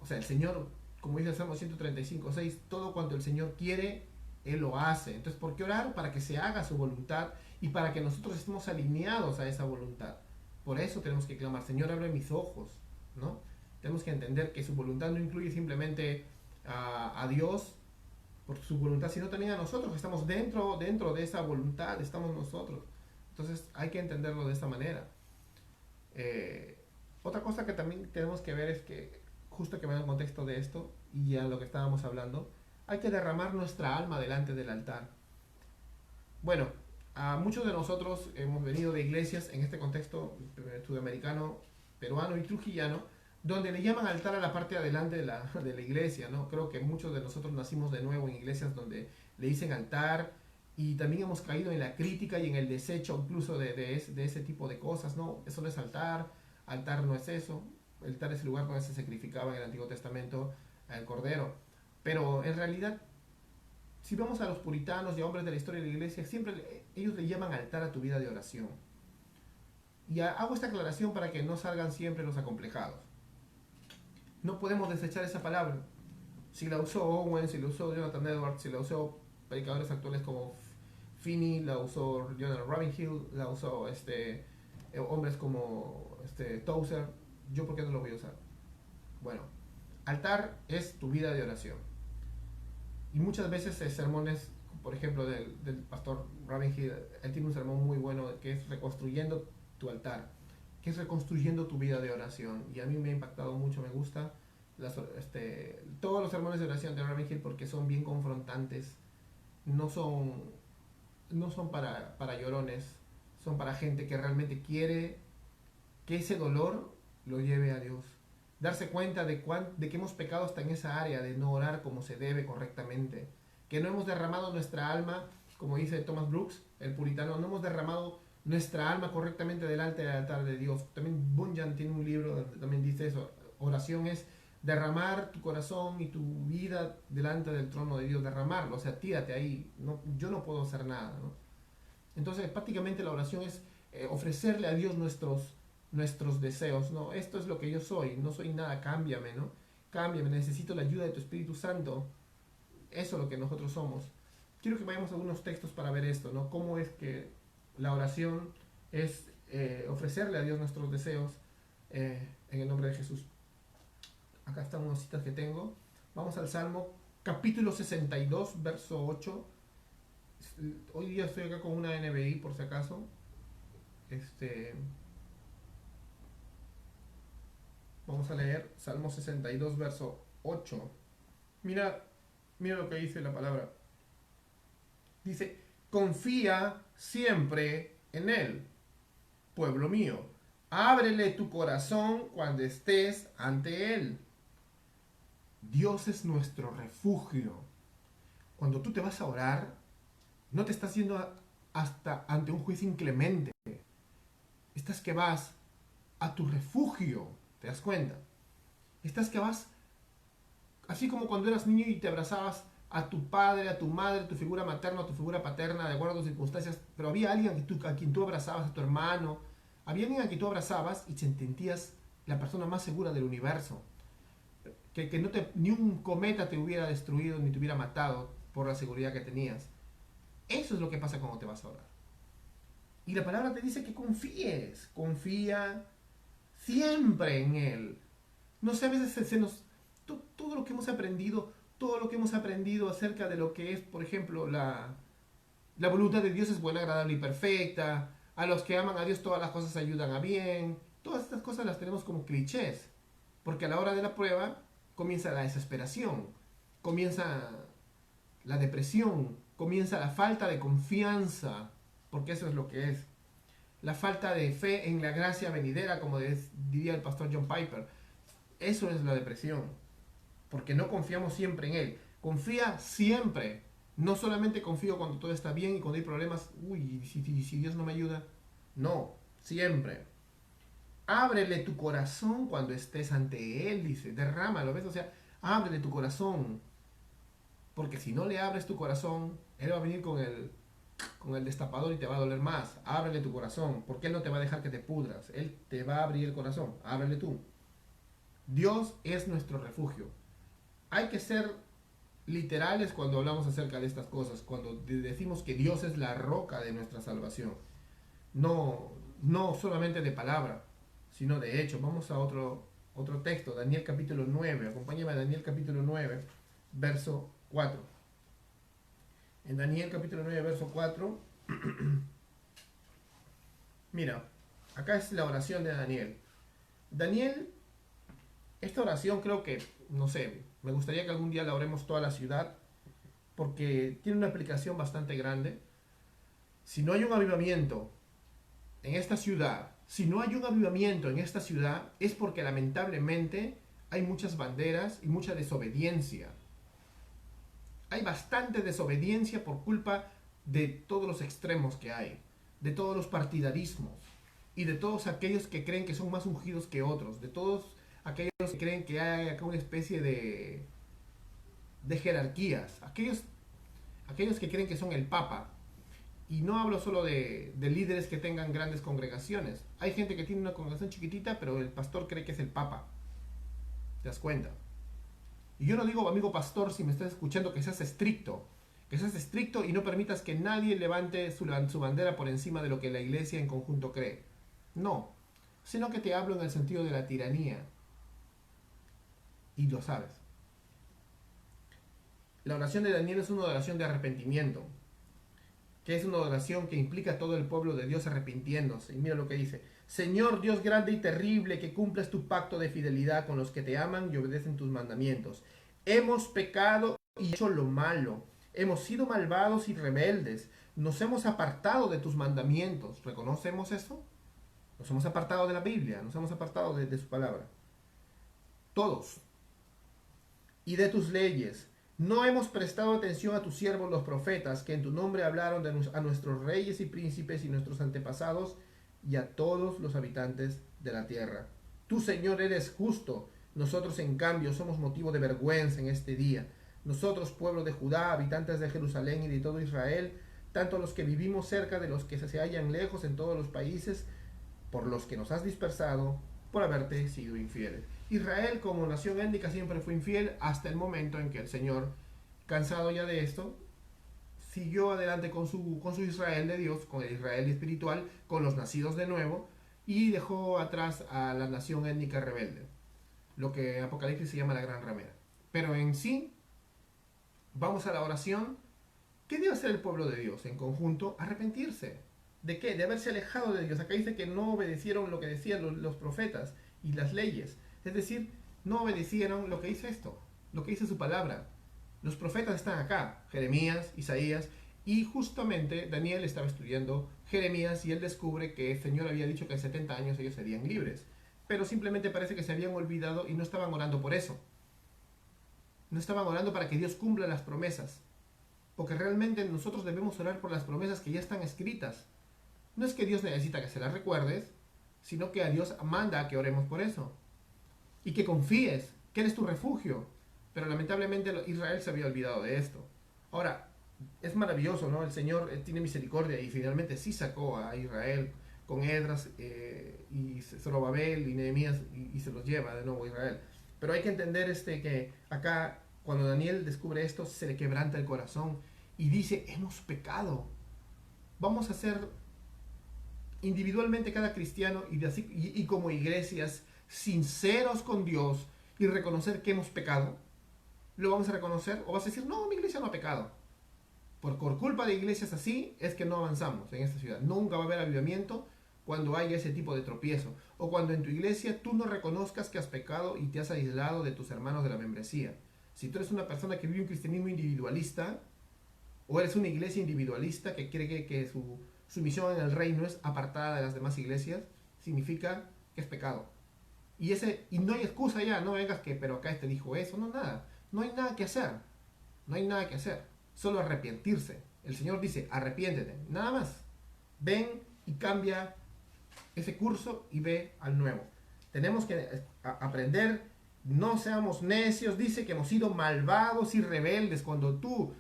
O sea, el Señor, como dice el Salmo 135:6, todo cuanto el Señor quiere, Él lo hace. Entonces, ¿por qué orar? Para que se haga su voluntad y para que nosotros estemos alineados a esa voluntad. Por eso tenemos que clamar, Señor, abre mis ojos, ¿no? Tenemos que entender que su voluntad no incluye simplemente a Dios por su voluntad, sino también a nosotros, que estamos dentro de esa voluntad, estamos nosotros. Entonces, hay que entenderlo de esta manera. Otra cosa que también tenemos que ver es que, justo que me da el contexto de esto y a lo que estábamos hablando, hay que derramar nuestra alma delante del altar. Bueno, a muchos de nosotros hemos venido de iglesias en este contexto sudamericano, peruano y trujillano, donde le llaman altar a la parte de adelante de la iglesia, ¿no? Creo que muchos de nosotros nacimos de nuevo en iglesias donde le dicen altar y también hemos caído en la crítica y en el desecho incluso de ese tipo de cosas, ¿no? Eso no es altar no es eso, el altar es el lugar donde se sacrificaba en el Antiguo Testamento al Cordero. Pero en realidad, si vamos a los puritanos y a hombres de la historia de la iglesia, siempre ellos le llaman altar a tu vida de oración. Y hago esta aclaración para que no salgan siempre los acomplejados. No podemos desechar esa palabra. Si la usó Owen, si la usó Jonathan Edwards, si la usó predicadores actuales como Finney, la usó Jonathan Ravenhill, la usó hombres como Tozer, ¿yo por qué no lo voy a usar? Bueno, altar es tu vida de oración. Y muchas veces sermones, por ejemplo, del pastor Ravenhill, él tiene un sermón muy bueno que es reconstruyendo tu altar, que es reconstruyendo tu vida de oración. Y a mí me ha impactado mucho, me gusta todos los sermones de oración de Ravenhill porque son bien confrontantes, no son para llorones, son para gente que realmente quiere que ese dolor lo lleve a Dios. Darse cuenta de que hemos pecado hasta en esa área de no orar como se debe correctamente. Que no hemos derramado nuestra alma, como dice Thomas Brooks, el puritano, no hemos derramado nuestra alma correctamente delante del altar de Dios. También Bunyan tiene un libro donde también dice eso. Oración es derramar tu corazón y tu vida delante del trono de Dios, derramarlo, o sea, tírate ahí. No, yo no puedo hacer nada, ¿no? Entonces, prácticamente la oración es ofrecerle a Dios nuestros deseos, ¿no? Esto es lo que yo soy, no soy nada, cámbiame, ¿no? Cámbiame, necesito la ayuda de tu Espíritu Santo. Eso es lo que nosotros somos. Quiero que vayamos a algunos textos para ver esto, ¿no? Cómo es que la oración es ofrecerle a Dios nuestros deseos en el nombre de Jesús. Acá están unas citas que tengo. Vamos al Salmo capítulo 62, verso 8. Hoy día estoy acá con una NBI por si acaso. Vamos a leer Salmo 62, verso 8. Mira, mira lo que dice la palabra. Dice, confía siempre en Él, pueblo mío. Ábrele tu corazón cuando estés ante Él. Dios es nuestro refugio. Cuando tú te vas a orar, no te estás yendo hasta ante un juez inclemente. Estás que vas a tu refugio. ¿Te das cuenta? Estás que vas, así como cuando eras niño y te abrazabas a tu padre, a tu madre, a tu figura materna, a tu figura paterna, de acuerdo a tus circunstancias, pero había alguien a quien tú abrazabas, a tu hermano, había alguien a quien tú abrazabas y te sentías la persona más segura del universo. Que no ni un cometa te hubiera destruido ni te hubiera matado por la seguridad que tenías. Eso es lo que pasa cuando te vas a orar. Y la palabra te dice que confíes, confía siempre en Él. No sé, a veces todo lo que hemos aprendido, todo lo que hemos aprendido acerca de lo que es, por ejemplo, la voluntad de Dios es buena, agradable y perfecta. A los que aman a Dios todas las cosas ayudan a bien. Todas estas cosas las tenemos como clichés. Porque a la hora de la prueba comienza la desesperación, comienza la depresión, comienza la falta de confianza, porque eso es lo que es. La falta de fe en la gracia venidera, como diría el pastor John Piper. Eso es la depresión, porque no confiamos siempre en Él. Confía siempre. No solamente confío cuando todo está bien y cuando hay problemas, uy, si Dios no me ayuda. No, siempre. Ábrele tu corazón cuando estés ante Él, dice, derrámalo, ¿ves? O sea, ábrele tu corazón. Porque si no le abres tu corazón, Él va a venir con el destapador y te va a doler más. Ábrele tu corazón, porque Él no te va a dejar que te pudras. Él te va a abrir el corazón. Ábrele tú. Dios es nuestro refugio. Hay que ser literales cuando hablamos acerca de estas cosas, cuando decimos que Dios es la roca de nuestra salvación. No, no solamente de palabra, sino de hecho. Vamos a otro texto, Daniel capítulo 9. Acompáñame a Daniel capítulo 9, verso 4. En Daniel capítulo 9, verso 4, mira, acá es la oración de Daniel. Daniel, esta oración creo que, no sé, me gustaría que algún día la oremos toda la ciudad, porque tiene una aplicación bastante grande. Si no hay un avivamiento en esta ciudad, si no hay un avivamiento en esta ciudad, es porque lamentablemente hay muchas banderas y mucha desobediencia. Hay bastante desobediencia por culpa de todos los extremos que hay, de todos los partidarismos y de todos aquellos que creen que son más ungidos que otros, de todos aquellos que creen que hay acá una especie de jerarquías, aquellos que creen que son el Papa. Y no hablo solo de líderes que tengan grandes congregaciones. Hay gente que tiene una congregación chiquitita, pero el pastor cree que es el Papa. ¿Te das cuenta? Y yo no digo, amigo pastor, si me estás escuchando, que seas estricto. Que seas estricto y no permitas que nadie levante su bandera por encima de lo que la iglesia en conjunto cree. No. Sino que te hablo en el sentido de la tiranía. Y lo sabes. La oración de Daniel es una oración de arrepentimiento, que es una oración que implica a todo el pueblo de Dios arrepintiéndose. Y mira lo que dice: Señor Dios grande y terrible, que cumples tu pacto de fidelidad con los que te aman y obedecen tus mandamientos. Hemos pecado y hecho lo malo. Hemos sido malvados y rebeldes. Nos hemos apartado de tus mandamientos. ¿Reconocemos eso? Nos hemos apartado de la Biblia, nos hemos apartado de su palabra. Todos. Y de tus leyes. No hemos prestado atención a tus siervos los profetas, que en tu nombre hablaron a nuestros reyes y príncipes y nuestros antepasados y a todos los habitantes de la tierra. Tú, Señor, eres justo. Nosotros, en cambio, somos motivo de vergüenza en este día. Nosotros, pueblo de Judá, habitantes de Jerusalén y de todo Israel, tanto los que vivimos cerca de los que se hallan lejos en todos los países, por los que nos has dispersado, por haberte sido infiel. Israel, como nación étnica, siempre fue infiel hasta el momento en que el Señor, cansado ya de esto, siguió adelante con su Israel de Dios, con el Israel espiritual, con los nacidos de nuevo, y dejó atrás a la nación étnica rebelde, lo que en Apocalipsis se llama la gran ramera. Pero en sí, vamos a la oración. ¿Qué debe hacer el pueblo de Dios en conjunto? Arrepentirse. ¿De qué? De haberse alejado de Dios. Acá dice que no obedecieron lo que decían los profetas y las leyes. Es decir, no obedecieron lo que dice esto, lo que dice su palabra. Los profetas están acá, Jeremías, Isaías, y justamente Daniel estaba estudiando Jeremías y él descubre que el Señor había dicho que en 70 años ellos serían libres. Pero simplemente parece que se habían olvidado y no estaban orando por eso. No estaban orando para que Dios cumpla las promesas. Porque realmente nosotros debemos orar por las promesas que ya están escritas. No es que Dios necesita que se las recuerdes, sino que a Dios manda a que oremos por eso. Y que confíes, que Él es tu refugio. Pero lamentablemente Israel se había olvidado de esto. Ahora, es maravilloso, ¿no? El Señor tiene misericordia y finalmente sí sacó a Israel con Esdras y Zorobabel y Nehemías y se los lleva de nuevo a Israel. Pero hay que entender que acá, cuando Daniel descubre esto, se le quebranta el corazón y dice, hemos pecado. Vamos a ser individualmente cada cristiano y como iglesias sinceros con Dios y reconocer que hemos pecado. ¿Lo vamos a reconocer? ¿O vas a decir, no, mi iglesia no ha pecado? Por culpa de iglesias así es que no avanzamos en esta ciudad. Nunca va a haber avivamiento cuando haya ese tipo de tropiezo. O cuando en tu iglesia tú no reconozcas que has pecado y te has aislado de tus hermanos de la membresía. Si tú eres una persona que vive un cristianismo individualista, o eres una iglesia individualista que cree que su misión en el reino es apartada de las demás iglesias, significa que es pecado. Y no hay excusa ya, no vengas que, pero acá este dijo eso, no, nada. No hay nada que hacer. No hay nada que hacer. Solo arrepentirse. El Señor dice, arrepiéntete. Nada más. Ven y cambia ese curso y ve al nuevo. Tenemos que aprender, no seamos necios. Dice que hemos sido malvados y rebeldes. Cuando tú,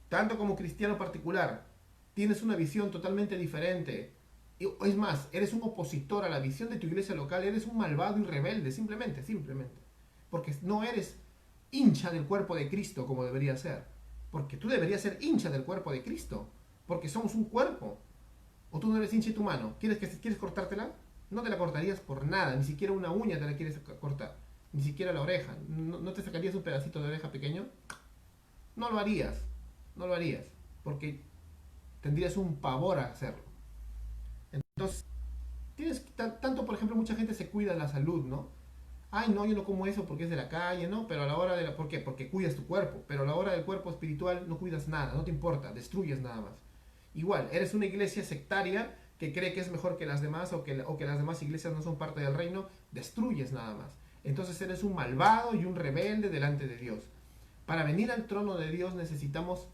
tanto como cristiano particular, tienes una visión totalmente diferente, es más, eres un opositor a la visión de tu iglesia local, eres un malvado y rebelde, simplemente. Porque no eres hincha del cuerpo de Cristo como debería ser. Porque tú deberías ser hincha del cuerpo de Cristo. Porque somos un cuerpo. O tú no eres hincha de tu mano. ¿Quieres cortártela? No te la cortarías por nada. Ni siquiera una uña te la quieres cortar. Ni siquiera la oreja. ¿No te sacarías un pedacito de oreja pequeño? No lo harías. No lo harías. Porque tendrías un pavor a hacerlo. Entonces, tanto, por ejemplo, mucha gente se cuida la salud, ¿no? Ay, no, yo no como eso porque es de la calle, ¿no? Pero a la hora de ¿por qué? Porque cuidas tu cuerpo. Pero a la hora del cuerpo espiritual no cuidas nada, no te importa, destruyes nada más. Igual, eres una iglesia sectaria que cree que es mejor que las demás o que las demás iglesias no son parte del reino, destruyes nada más. Entonces eres un malvado y un rebelde delante de Dios. Para venir al trono de Dios necesitamos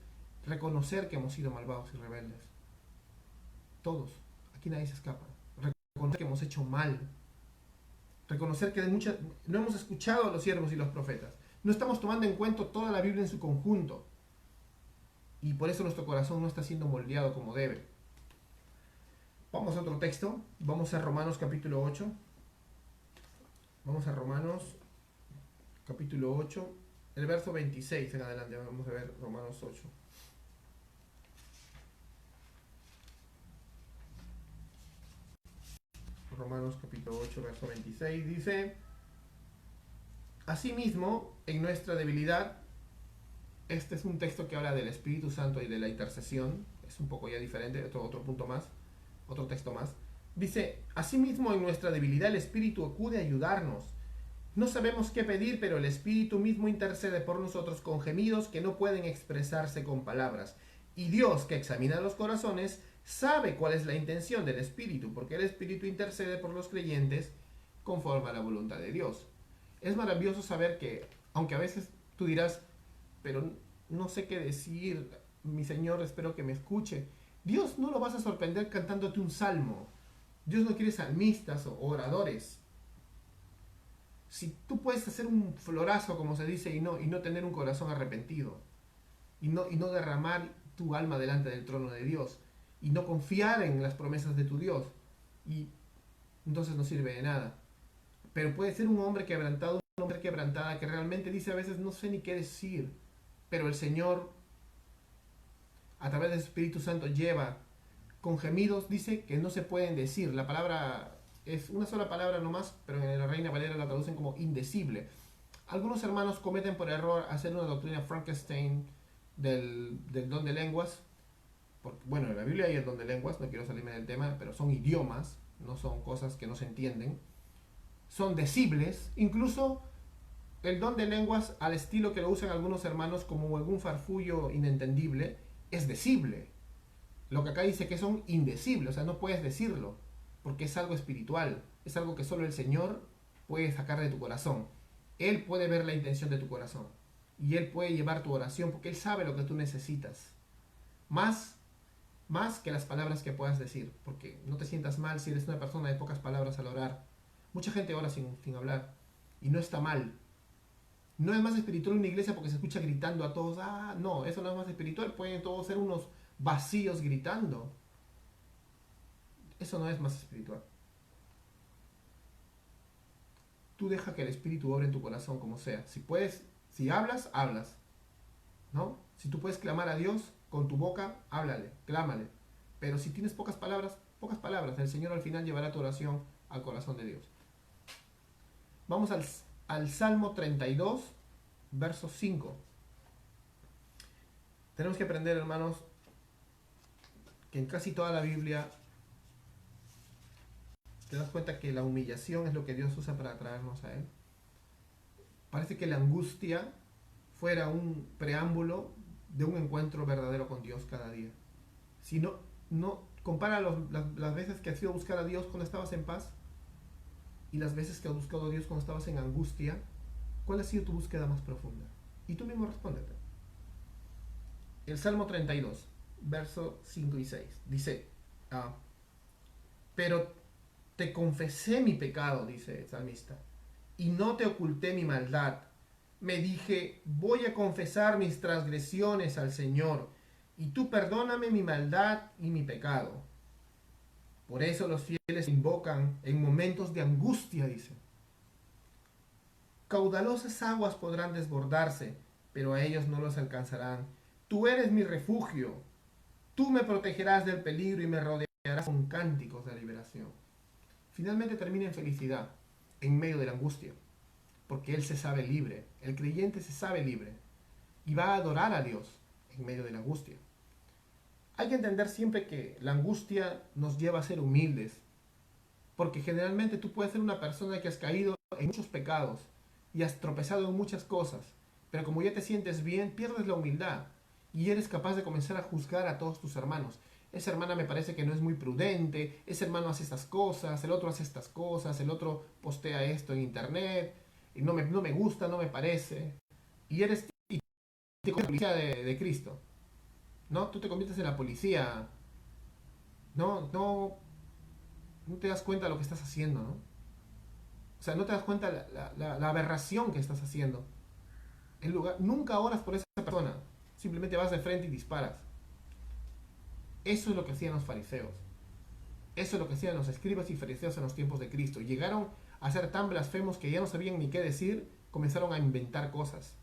reconocer que hemos sido malvados y rebeldes. Todos. Aquí nadie se escapa. Reconocer que hemos hecho mal. Reconocer que no hemos escuchado a los siervos y los profetas. No estamos tomando en cuenta toda la Biblia en su conjunto. Y por eso nuestro corazón no está siendo moldeado como debe. Vamos a otro texto. Vamos a Romanos capítulo 8. Vamos a Romanos capítulo 8. El verso 26 en adelante. Vamos a ver Romanos 8. Romanos capítulo 8, verso 26 dice: asimismo, en nuestra debilidad, este es un texto que habla del Espíritu Santo y de la intercesión, es un poco ya diferente, otro punto más, otro texto más. Dice: asimismo, en nuestra debilidad el Espíritu acude a ayudarnos. No sabemos qué pedir, pero el Espíritu mismo intercede por nosotros con gemidos que no pueden expresarse con palabras. Y Dios, que examina los corazones, sabe cuál es la intención del Espíritu, porque el Espíritu intercede por los creyentes conforme a la voluntad de Dios. Es maravilloso saber que, aunque a veces tú dirás, pero no sé qué decir, mi Señor, espero que me escuche. Dios no lo vas a sorprender cantándote un salmo. Dios no quiere salmistas o oradores. Si tú puedes hacer un florazo, como se dice, y no tener un corazón arrepentido, y no derramar tu alma delante del trono de Dios, y no confiar en las promesas de tu Dios, y entonces no sirve de nada. Pero puede ser un hombre quebrantado, una mujer quebrantada, que realmente dice a veces no sé ni qué decir, pero el Señor, a través del Espíritu Santo, lleva con gemidos, dice que no se pueden decir. La palabra es una sola palabra nomás, pero en la Reina Valera la traducen como indecible. Algunos hermanos cometen por error hacer una doctrina Frankenstein del don de lenguas. Porque, bueno, en la Biblia hay el don de lenguas, no quiero salirme del tema, pero son idiomas, no son cosas que no se entienden. Son decibles, incluso el don de lenguas, al estilo que lo usan algunos hermanos como algún farfullo inentendible, es decible. Lo que acá dice que son indecibles, o sea, no puedes decirlo, porque es algo espiritual, es algo que solo el Señor puede sacar de tu corazón. Él puede ver la intención de tu corazón y Él puede llevar tu oración porque Él sabe lo que tú necesitas. Más, más que las palabras que puedas decir, porque no te sientas mal si eres una persona de pocas palabras al orar. Mucha gente ora sin hablar y no está mal. No es más espiritual una iglesia porque se escucha gritando a todos. Ah, no, eso no es más espiritual. Pueden todos ser unos vacíos gritando. Eso no es más espiritual. Tú deja que el Espíritu obre en tu corazón como sea. Si puedes, si hablas, hablas. ¿No? Si tú puedes clamar a Dios con tu boca, háblale, clámale. Pero si tienes pocas palabras, pocas palabras. El Señor al final llevará tu oración al corazón de Dios. Vamos al Salmo 32, verso 5. Tenemos que aprender, hermanos, que en casi toda la Biblia te das cuenta que la humillación es lo que Dios usa para atraernos a Él. Parece que la angustia fuera un preámbulo de un encuentro verdadero con Dios cada día. Si no compara las veces que has ido a buscar a Dios cuando estabas en paz y las veces que has buscado a Dios cuando estabas en angustia, ¿cuál ha sido tu búsqueda más profunda? Y tú mismo respóndete. El Salmo 32, versos 5 y 6, dice, pero te confesé mi pecado, dice el salmista, y no te oculté mi maldad. Me dije, voy a confesar mis transgresiones al Señor, y tú perdóname mi maldad y mi pecado. Por eso los fieles invocan en momentos de angustia, dice. Caudalosas aguas podrán desbordarse, pero a ellos no los alcanzarán. Tú eres mi refugio. Tú me protegerás del peligro y me rodearás con cánticos de liberación. Finalmente termina en felicidad, en medio de la angustia, porque él se sabe libre, el creyente se sabe libre y va a adorar a Dios en medio de la angustia. Hay que entender siempre que la angustia nos lleva a ser humildes, porque generalmente tú puedes ser una persona que has caído en muchos pecados y has tropezado en muchas cosas, pero como ya te sientes bien, pierdes la humildad y eres capaz de comenzar a juzgar a todos tus hermanos. Esa hermana me parece que no es muy prudente, ese hermano hace estas cosas, el otro hace estas cosas, el otro postea esto en internet, y no me gusta, no me parece. Y eres y te conviertes en la policía de Cristo, ¿no? Tú te conviertes en la policía, no te das cuenta de lo que estás haciendo, ¿no? O sea, no te das cuenta la aberración que estás haciendo. Nunca oras por esa persona, simplemente vas de frente y disparas. Eso es lo que hacían los fariseos. Eso es lo que hacían los escribas y fariseos en los tiempos de Cristo. Llegaron a ser tan blasfemos que ya no sabían ni qué decir, comenzaron a inventar cosas.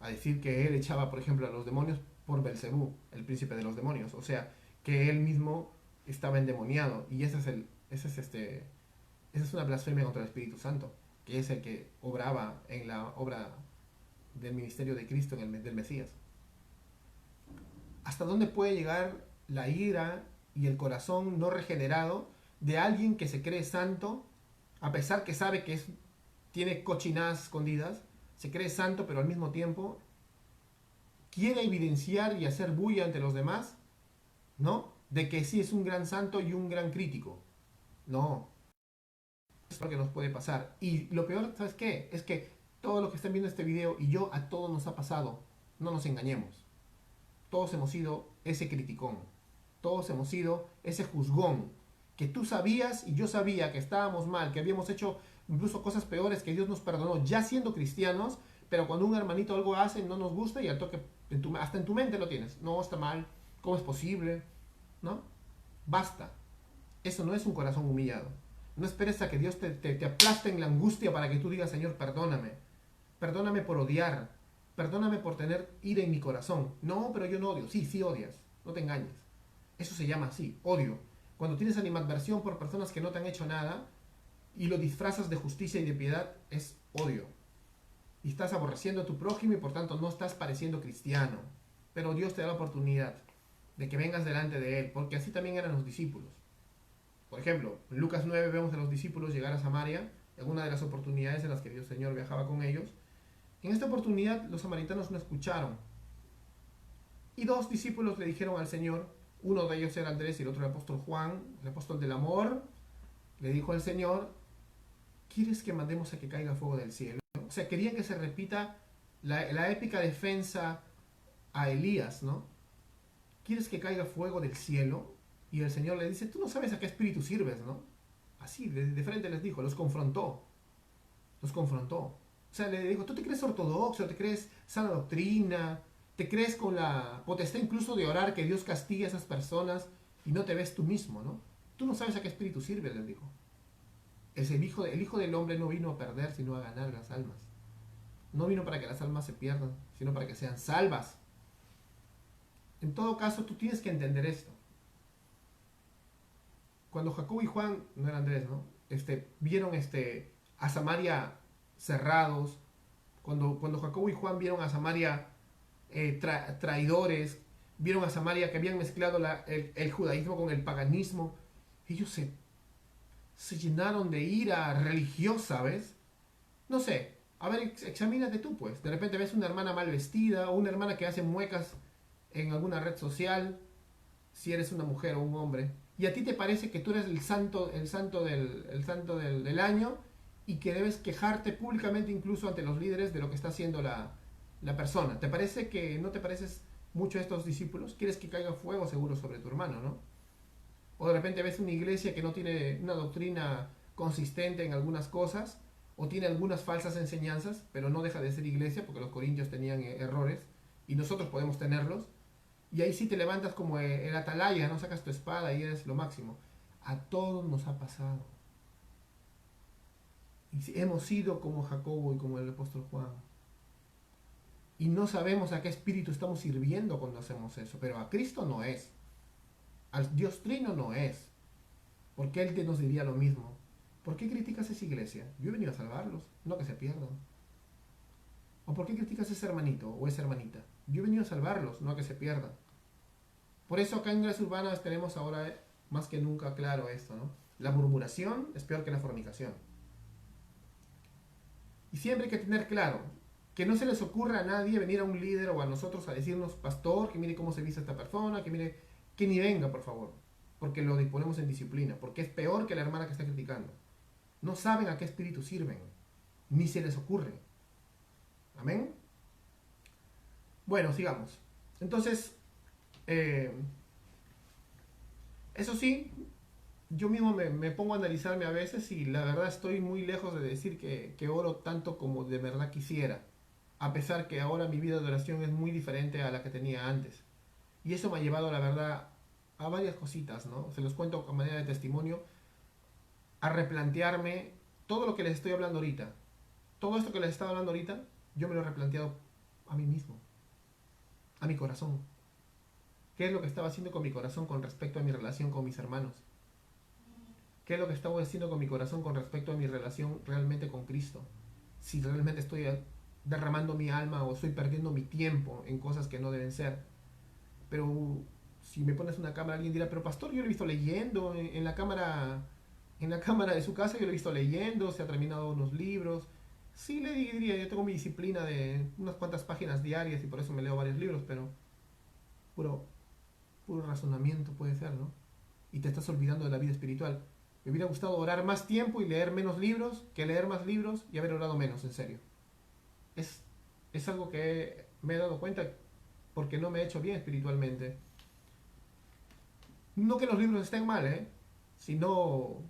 A decir que él echaba, por ejemplo, a los demonios por Belcebú, el príncipe de los demonios. O sea, que él mismo estaba endemoniado. Y esa es una blasfemia contra el Espíritu Santo, que es el que obraba en la obra del ministerio de Cristo, del Mesías. ¿Hasta dónde puede llegar la ira y el corazón no regenerado de alguien que se cree santo, a pesar que sabe que tiene cochinadas escondidas, se cree santo, pero al mismo tiempo quiere evidenciar y hacer bulla ante los demás, ¿no? De que sí es un gran santo y un gran crítico. No, es lo que nos puede pasar. Y lo peor, ¿sabes qué? Es que todos los que están viendo este video y yo, a todos nos ha pasado. No nos engañemos. Todos hemos sido ese criticón. Todos hemos sido ese juzgón. Que tú sabías y yo sabía que estábamos mal, que habíamos hecho incluso cosas peores, que Dios nos perdonó ya siendo cristianos, pero cuando un hermanito algo hace no nos gusta y al toque, hasta en tu mente lo tienes. No, está mal. ¿Cómo es posible? ¿No? Basta. Eso no es un corazón humillado. No esperes a que Dios te aplaste en la angustia para que tú digas, Señor, perdóname. Perdóname por odiar. Perdóname por tener ira en mi corazón. No, pero yo no odio. Sí, sí odias. No te engañes. Eso se llama así, odio. Cuando tienes animadversión por personas que no te han hecho nada y lo disfrazas de justicia y de piedad, es odio. Y estás aborreciendo a tu prójimo y por tanto no estás pareciendo cristiano. Pero Dios te da la oportunidad de que vengas delante de Él, porque así también eran los discípulos. Por ejemplo, en Lucas 9 vemos a los discípulos llegar a Samaria, en una de las oportunidades en las que Dios Señor viajaba con ellos. En esta oportunidad los samaritanos no escucharon. Y dos discípulos le dijeron al Señor, uno de ellos era Andrés y el otro el apóstol Juan, el apóstol del amor, le dijo al Señor, ¿quieres que mandemos a que caiga fuego del cielo? O sea, querían que se repita la épica defensa a Elías, ¿no? ¿Quieres que caiga fuego del cielo? Y el Señor le dice, tú no sabes a qué espíritu sirves, ¿no? Así, de frente les dijo, los confrontó. Los confrontó. O sea, le dijo, ¿tú te crees ortodoxo? ¿Te crees sana doctrina? ¿Te crees con la potestad incluso de orar que Dios castigue a esas personas y no te ves tú mismo, ¿no? Tú no sabes a qué espíritu sirves, les dijo. El hijo del Hombre no vino a perder, sino a ganar las almas. No vino para que las almas se pierdan, sino para que sean salvas. En todo caso, tú tienes que entender esto. Cuando Jacobo y Juan, no era Andrés, ¿no? Vieron a Samaria cerrados, cuando Jacobo y Juan vieron a Samaria traidores, vieron a Samaria que habían mezclado el judaísmo con el paganismo, ellos se llenaron de ira religiosa, ¿ves? No sé, a ver, examínate tú, pues. De repente ves una hermana mal vestida o una hermana que hace muecas en alguna red social, si eres una mujer o un hombre, y a ti te parece que tú eres el santo del año y que debes quejarte públicamente incluso ante los líderes de lo que está haciendo la persona. ¿Te parece que no te pareces mucho a estos discípulos? ¿Quieres que caiga fuego seguro sobre tu hermano, no? O de repente ves una iglesia que no tiene una doctrina consistente en algunas cosas, o tiene algunas falsas enseñanzas, pero no deja de ser iglesia, porque los corintios tenían errores, y nosotros podemos tenerlos, y ahí sí te levantas como el atalaya, no sacas tu espada y eres lo máximo. A todos nos ha pasado. Y hemos sido como Jacobo y como el apóstol Juan. Y no sabemos a qué espíritu estamos sirviendo cuando hacemos eso, pero a Cristo no es. Al Dios Trino no es. Porque Él te nos diría lo mismo. ¿Por qué criticas esa iglesia? Yo he venido a salvarlos, no que se pierdan. ¿O por qué criticas a ese hermanito o esa hermanita? Yo he venido a salvarlos, no a que se pierdan. Por eso acá en Gracias Urbanas tenemos ahora más que nunca claro esto, ¿no? La murmuración es peor que la fornicación. Y siempre hay que tener claro que no se les ocurra a nadie venir a un líder o a nosotros a decirnos, pastor, que mire cómo se viste esta persona, que mire, que ni venga, por favor, porque lo disponemos en disciplina, porque es peor que la hermana que está criticando. No saben a qué espíritu sirven, ni se les ocurre. Amén. Bueno, sigamos. Entonces, eso sí, yo mismo me pongo a analizarme a veces y la verdad estoy muy lejos de decir que oro tanto como de verdad quisiera, a pesar que ahora mi vida de oración es muy diferente a la que tenía antes. Y eso me ha llevado, la verdad, a varias cositas, ¿no? Se los cuento a manera de testimonio, a replantearme todo lo que les estoy hablando ahorita. Todo esto que les estaba hablando ahorita, yo me lo he replanteado a mí mismo, a mi corazón. ¿Qué es lo que estaba haciendo con mi corazón con respecto a mi relación con mis hermanos? ¿Qué es lo que estaba haciendo con mi corazón con respecto a mi relación realmente con Cristo? Si realmente estoy derramando mi alma o estoy perdiendo mi tiempo en cosas que no deben ser. Pero si me pones una cámara, alguien dirá, pero pastor, yo lo he visto leyendo en la cámara de su casa, yo lo he visto leyendo, se ha terminado unos libros. Sí, le diría, yo tengo mi disciplina de unas cuantas páginas diarias y por eso me leo varios libros, pero puro, puro razonamiento puede ser, ¿no? Y te estás olvidando de la vida espiritual. Me hubiera gustado orar más tiempo y leer menos libros que leer más libros y haber orado menos, en serio. Es es algo que me he dado cuenta porque no me he hecho bien espiritualmente. No que los libros estén mal, sino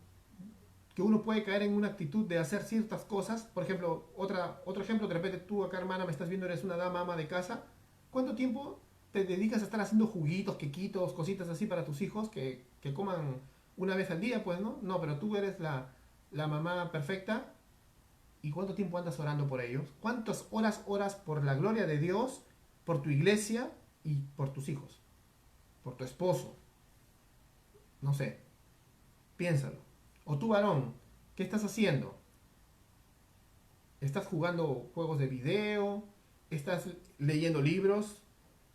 que uno puede caer en una actitud de hacer ciertas cosas. Por ejemplo, otro ejemplo, de repente tú acá, hermana, me estás viendo, eres una dama ama de casa. ¿Cuánto tiempo te dedicas a estar haciendo juguitos, quequitos, cositas así para tus hijos que coman una vez al día? Pues no, no, pero tú eres la mamá perfecta. ¿Y cuánto tiempo andas orando por ellos? ¿Cuántas horas oras por la gloria de Dios, por tu iglesia y por tus hijos? Por tu esposo. No sé, piénsalo. O tú, varón, ¿qué estás haciendo? ¿Estás jugando juegos de video? ¿Estás leyendo libros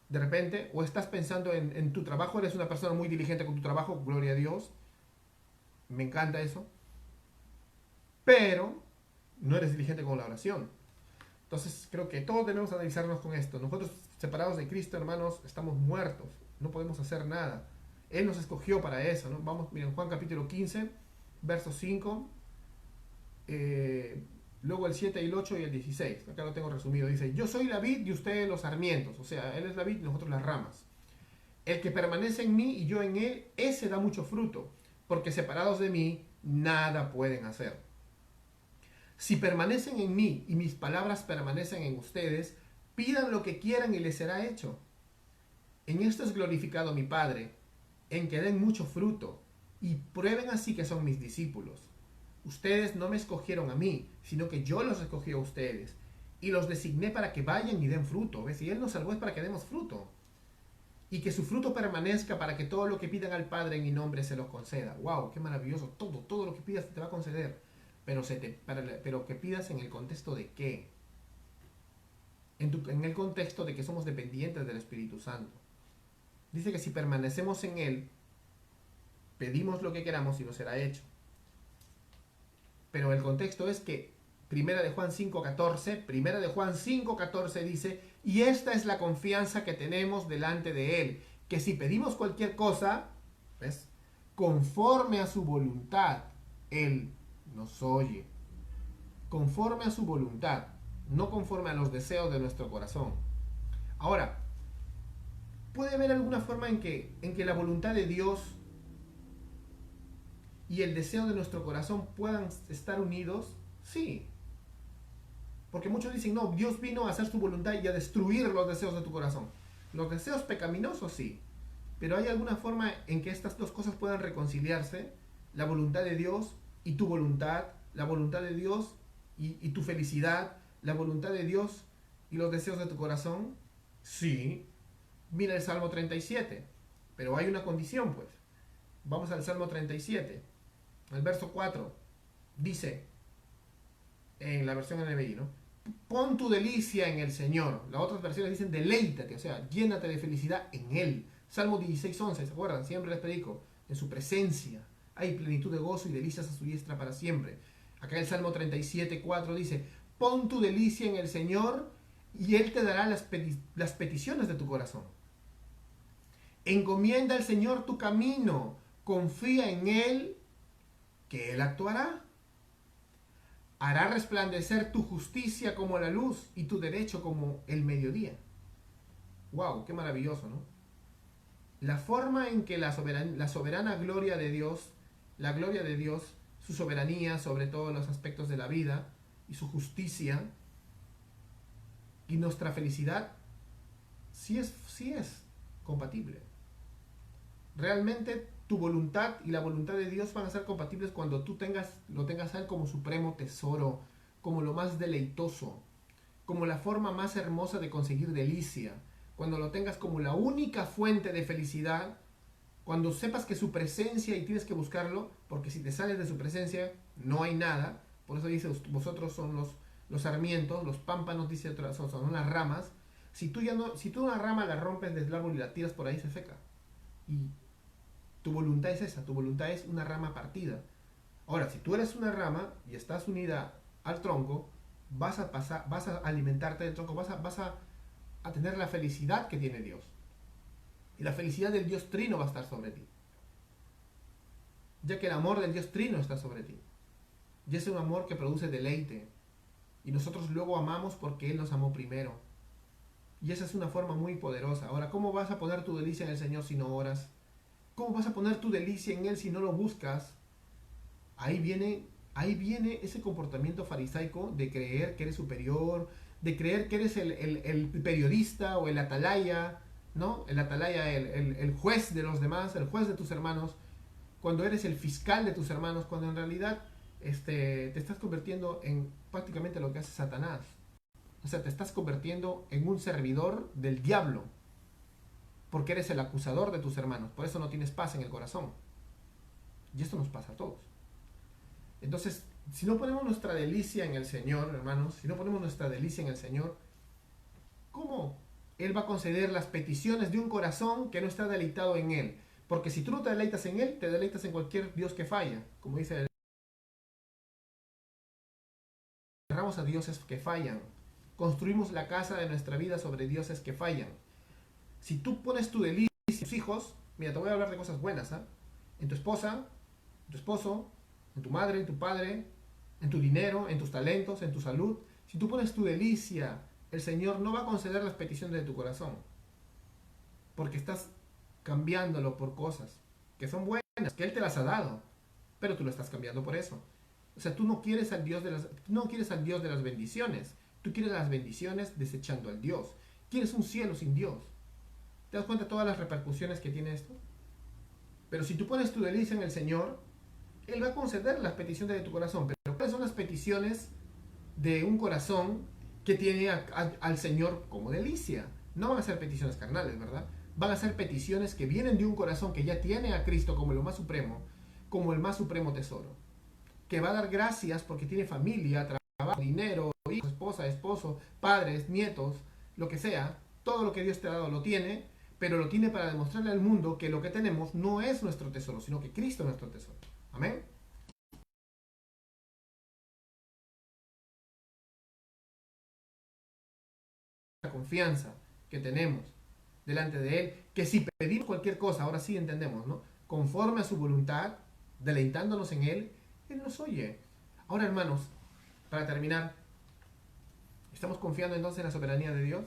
de repente? ¿O estás pensando en tu trabajo? ¿Eres una persona muy diligente con tu trabajo? Gloria a Dios. Me encanta eso. Pero no eres diligente con la oración. Entonces creo que todos debemos analizarnos con esto. Nosotros, separados de Cristo, hermanos, estamos muertos. No podemos hacer nada. Él nos escogió para eso, ¿no? Vamos, miren, Juan capítulo 15, verso 5, luego el 7, el 8 y el 16. Acá lo tengo resumido. Dice, yo soy la vid y ustedes los sarmientos. O sea, Él es la vid y nosotros las ramas. El que permanece en mí y yo en Él, ese da mucho fruto, porque separados de mí, nada pueden hacer. Si permanecen en mí y mis palabras permanecen en ustedes, pidan lo que quieran y les será hecho. En esto es glorificado mi Padre, en que den mucho fruto, y prueben así que son mis discípulos. Ustedes no me escogieron a mí, sino que yo los escogí a ustedes, y los designé para que vayan y den fruto. ¿Ves? Y Él nos salvó es para que demos fruto. Y que su fruto permanezca para que todo lo que pidan al Padre en mi nombre se los conceda. ¡Wow! ¡Qué maravilloso! Todo lo que pidas te va a conceder. Pero que pidas en el contexto de qué. En el contexto de que somos dependientes del Espíritu Santo. Dice que si permanecemos en Él, pedimos lo que queramos y nos será hecho. Pero el contexto es que Primera de Juan 5:14 dice, y esta es la confianza que tenemos delante de Él, que si pedimos cualquier cosa, ¿ves? Conforme a su voluntad, Él nos oye. Conforme a su voluntad, no conforme a los deseos de nuestro corazón. Ahora, ¿puede haber alguna forma en que la voluntad de Dios y el deseo de nuestro corazón puedan estar unidos? Sí. Porque muchos dicen, no, Dios vino a hacer su voluntad y a destruir los deseos de tu corazón. Los deseos pecaminosos, sí. Pero ¿hay alguna forma en que estas dos cosas puedan reconciliarse? La voluntad de Dios y tu voluntad, la voluntad de Dios y tu felicidad, la voluntad de Dios y los deseos de tu corazón. Sí. Mira el Salmo 37. Pero hay una condición, pues. Vamos al Salmo 37. El verso 4 dice, en la versión NBI, ¿no? Pon tu delicia en el Señor. Las otras versiones dicen deleítate, o sea, llénate de felicidad en Él. Salmo 16:11, ¿se acuerdan? Siempre les predico. En su presencia hay plenitud de gozo y delicias a su diestra para siempre. Acá el Salmo 37:4 dice, pon tu delicia en el Señor y Él te dará las peticiones de tu corazón. Encomienda al Señor tu camino, confía en Él, que Él actuará. Hará resplandecer tu justicia como la luz y tu derecho como el mediodía. ¡Wow! ¡Qué maravilloso!, ¿no? La forma en que la soberana gloria de Dios, la gloria de Dios, su soberanía sobre todos los aspectos de la vida y su justicia y nuestra felicidad, sí es compatible. Realmente tu voluntad y la voluntad de Dios van a ser compatibles cuando tú lo tengas a Él como supremo tesoro, como lo más deleitoso, como la forma más hermosa de conseguir delicia, cuando lo tengas como la única fuente de felicidad, cuando sepas que su presencia y tienes que buscarlo, porque si te sales de su presencia no hay nada. Por eso dice, vosotros son los sarmientos, los pámpanos, dice son las ramas. Si tú una rama la rompes del árbol y la tiras por ahí, se seca. Y tu voluntad es esa, tu voluntad es una rama partida. Ahora, si tú eres una rama y estás unida al tronco, vas a alimentarte del tronco, vas a tener la felicidad que tiene Dios. Y la felicidad del Dios Trino va a estar sobre ti. Ya que el amor del Dios Trino está sobre ti. Y es un amor que produce deleite. Y nosotros luego amamos porque Él nos amó primero. Y esa es una forma muy poderosa. Ahora, ¿cómo vas a poner tu delicia en el Señor si no oras? ¿Cómo vas a poner tu delicia en Él si no lo buscas? Ahí viene, ahí viene ese comportamiento farisaico de creer que eres superior, de creer que eres el periodista o el atalaya, ¿no? El atalaya, el juez de los demás, el juez de tus hermanos, cuando eres el fiscal de tus hermanos, cuando en realidad te estás convirtiendo en prácticamente lo que hace Satanás. O sea, te estás convirtiendo en un servidor del diablo, porque eres el acusador de tus hermanos, por eso no tienes paz en el corazón. Y esto nos pasa a todos. Entonces, si no ponemos nuestra delicia en el Señor, hermanos, si no ponemos nuestra delicia en el Señor, ¿cómo Él va a conceder las peticiones de un corazón que no está deleitado en Él? Porque si tú no te deleitas en Él, te deleitas en cualquier Dios que falla. Como dice, cerramos a dioses que fallan. Construimos la casa de nuestra vida sobre dioses que fallan. Si tú pones tu delicia en tus hijos, mira, te voy a hablar de cosas buenas, ¿eh? En tu esposa, en tu esposo, en tu madre, en tu padre, en tu dinero, en tus talentos, en tu salud. Si tú pones tu delicia, el Señor no va a conceder las peticiones de tu corazón, porque estás cambiándolo por cosas que son buenas, que Él te las ha dado, pero tú lo estás cambiando por eso. O sea, tú no quieres al Dios de no quieres al Dios de las bendiciones, tú quieres las bendiciones desechando al Dios. Quieres un cielo sin Dios. ¿Te das cuenta de todas las repercusiones que tiene esto? Pero si tú pones tu delicia en el Señor, Él va a conceder las peticiones de tu corazón. Pero ¿cuáles son las peticiones de un corazón que tiene al Señor como delicia? No van a ser peticiones carnales, ¿verdad? Van a ser peticiones que vienen de un corazón que ya tiene a Cristo como lo más supremo, como el más supremo tesoro. Que va a dar gracias porque tiene familia, trabajo, dinero, hijos, esposa, esposo, padres, nietos, lo que sea. Todo lo que Dios te ha dado lo tiene, pero lo tiene para demostrarle al mundo que lo que tenemos no es nuestro tesoro, sino que Cristo es nuestro tesoro. Amén. La confianza que tenemos delante de Él, que si pedimos cualquier cosa, ahora sí entendemos, ¿no? Conforme a su voluntad, deleitándonos en Él, Él nos oye. Ahora, hermanos, para terminar, ¿estamos confiando entonces en la soberanía de Dios?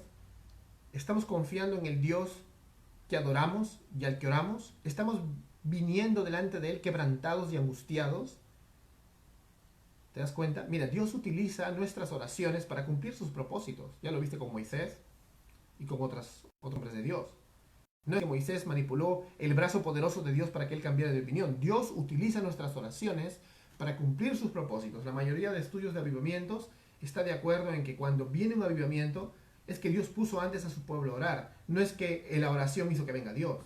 ¿Estamos confiando en el Dios que adoramos y al que oramos? ¿Estamos viniendo delante de Él quebrantados y angustiados? ¿Te das cuenta? Mira, Dios utiliza nuestras oraciones para cumplir sus propósitos. Ya lo viste con Moisés y con otros hombres de Dios. No es que Moisés manipuló el brazo poderoso de Dios para que él cambiara de opinión. Dios utiliza nuestras oraciones para cumplir sus propósitos. La mayoría de estudios de avivamientos está de acuerdo en que cuando viene un avivamiento es que Dios puso antes a su pueblo a orar. No es que la oración hizo que venga Dios.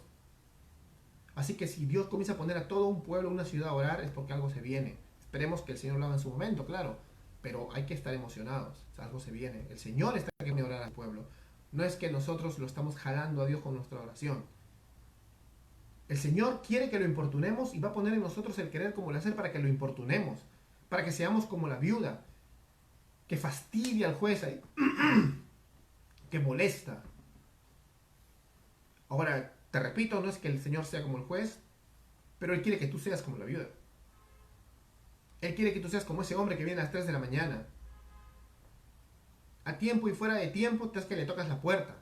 Así que si Dios comienza a poner a todo un pueblo, una ciudad a orar, es porque algo se viene. Esperemos que el Señor lo haga en su momento, claro. Pero hay que estar emocionados. O sea, algo se viene. El Señor está que viene a orar al pueblo. No es que nosotros lo estamos jalando a Dios con nuestra oración. El Señor quiere que lo importunemos y va a poner en nosotros el querer como el hacer para que lo importunemos. Para que seamos como la viuda. Que fastidia al juez ahí. Que molesta. Ahora, te repito, no es que el Señor sea como el juez, pero Él quiere que tú seas como la viuda. Él quiere que tú seas como ese hombre que viene a las 3 de la mañana. A tiempo y fuera de tiempo, te es que le tocas la puerta.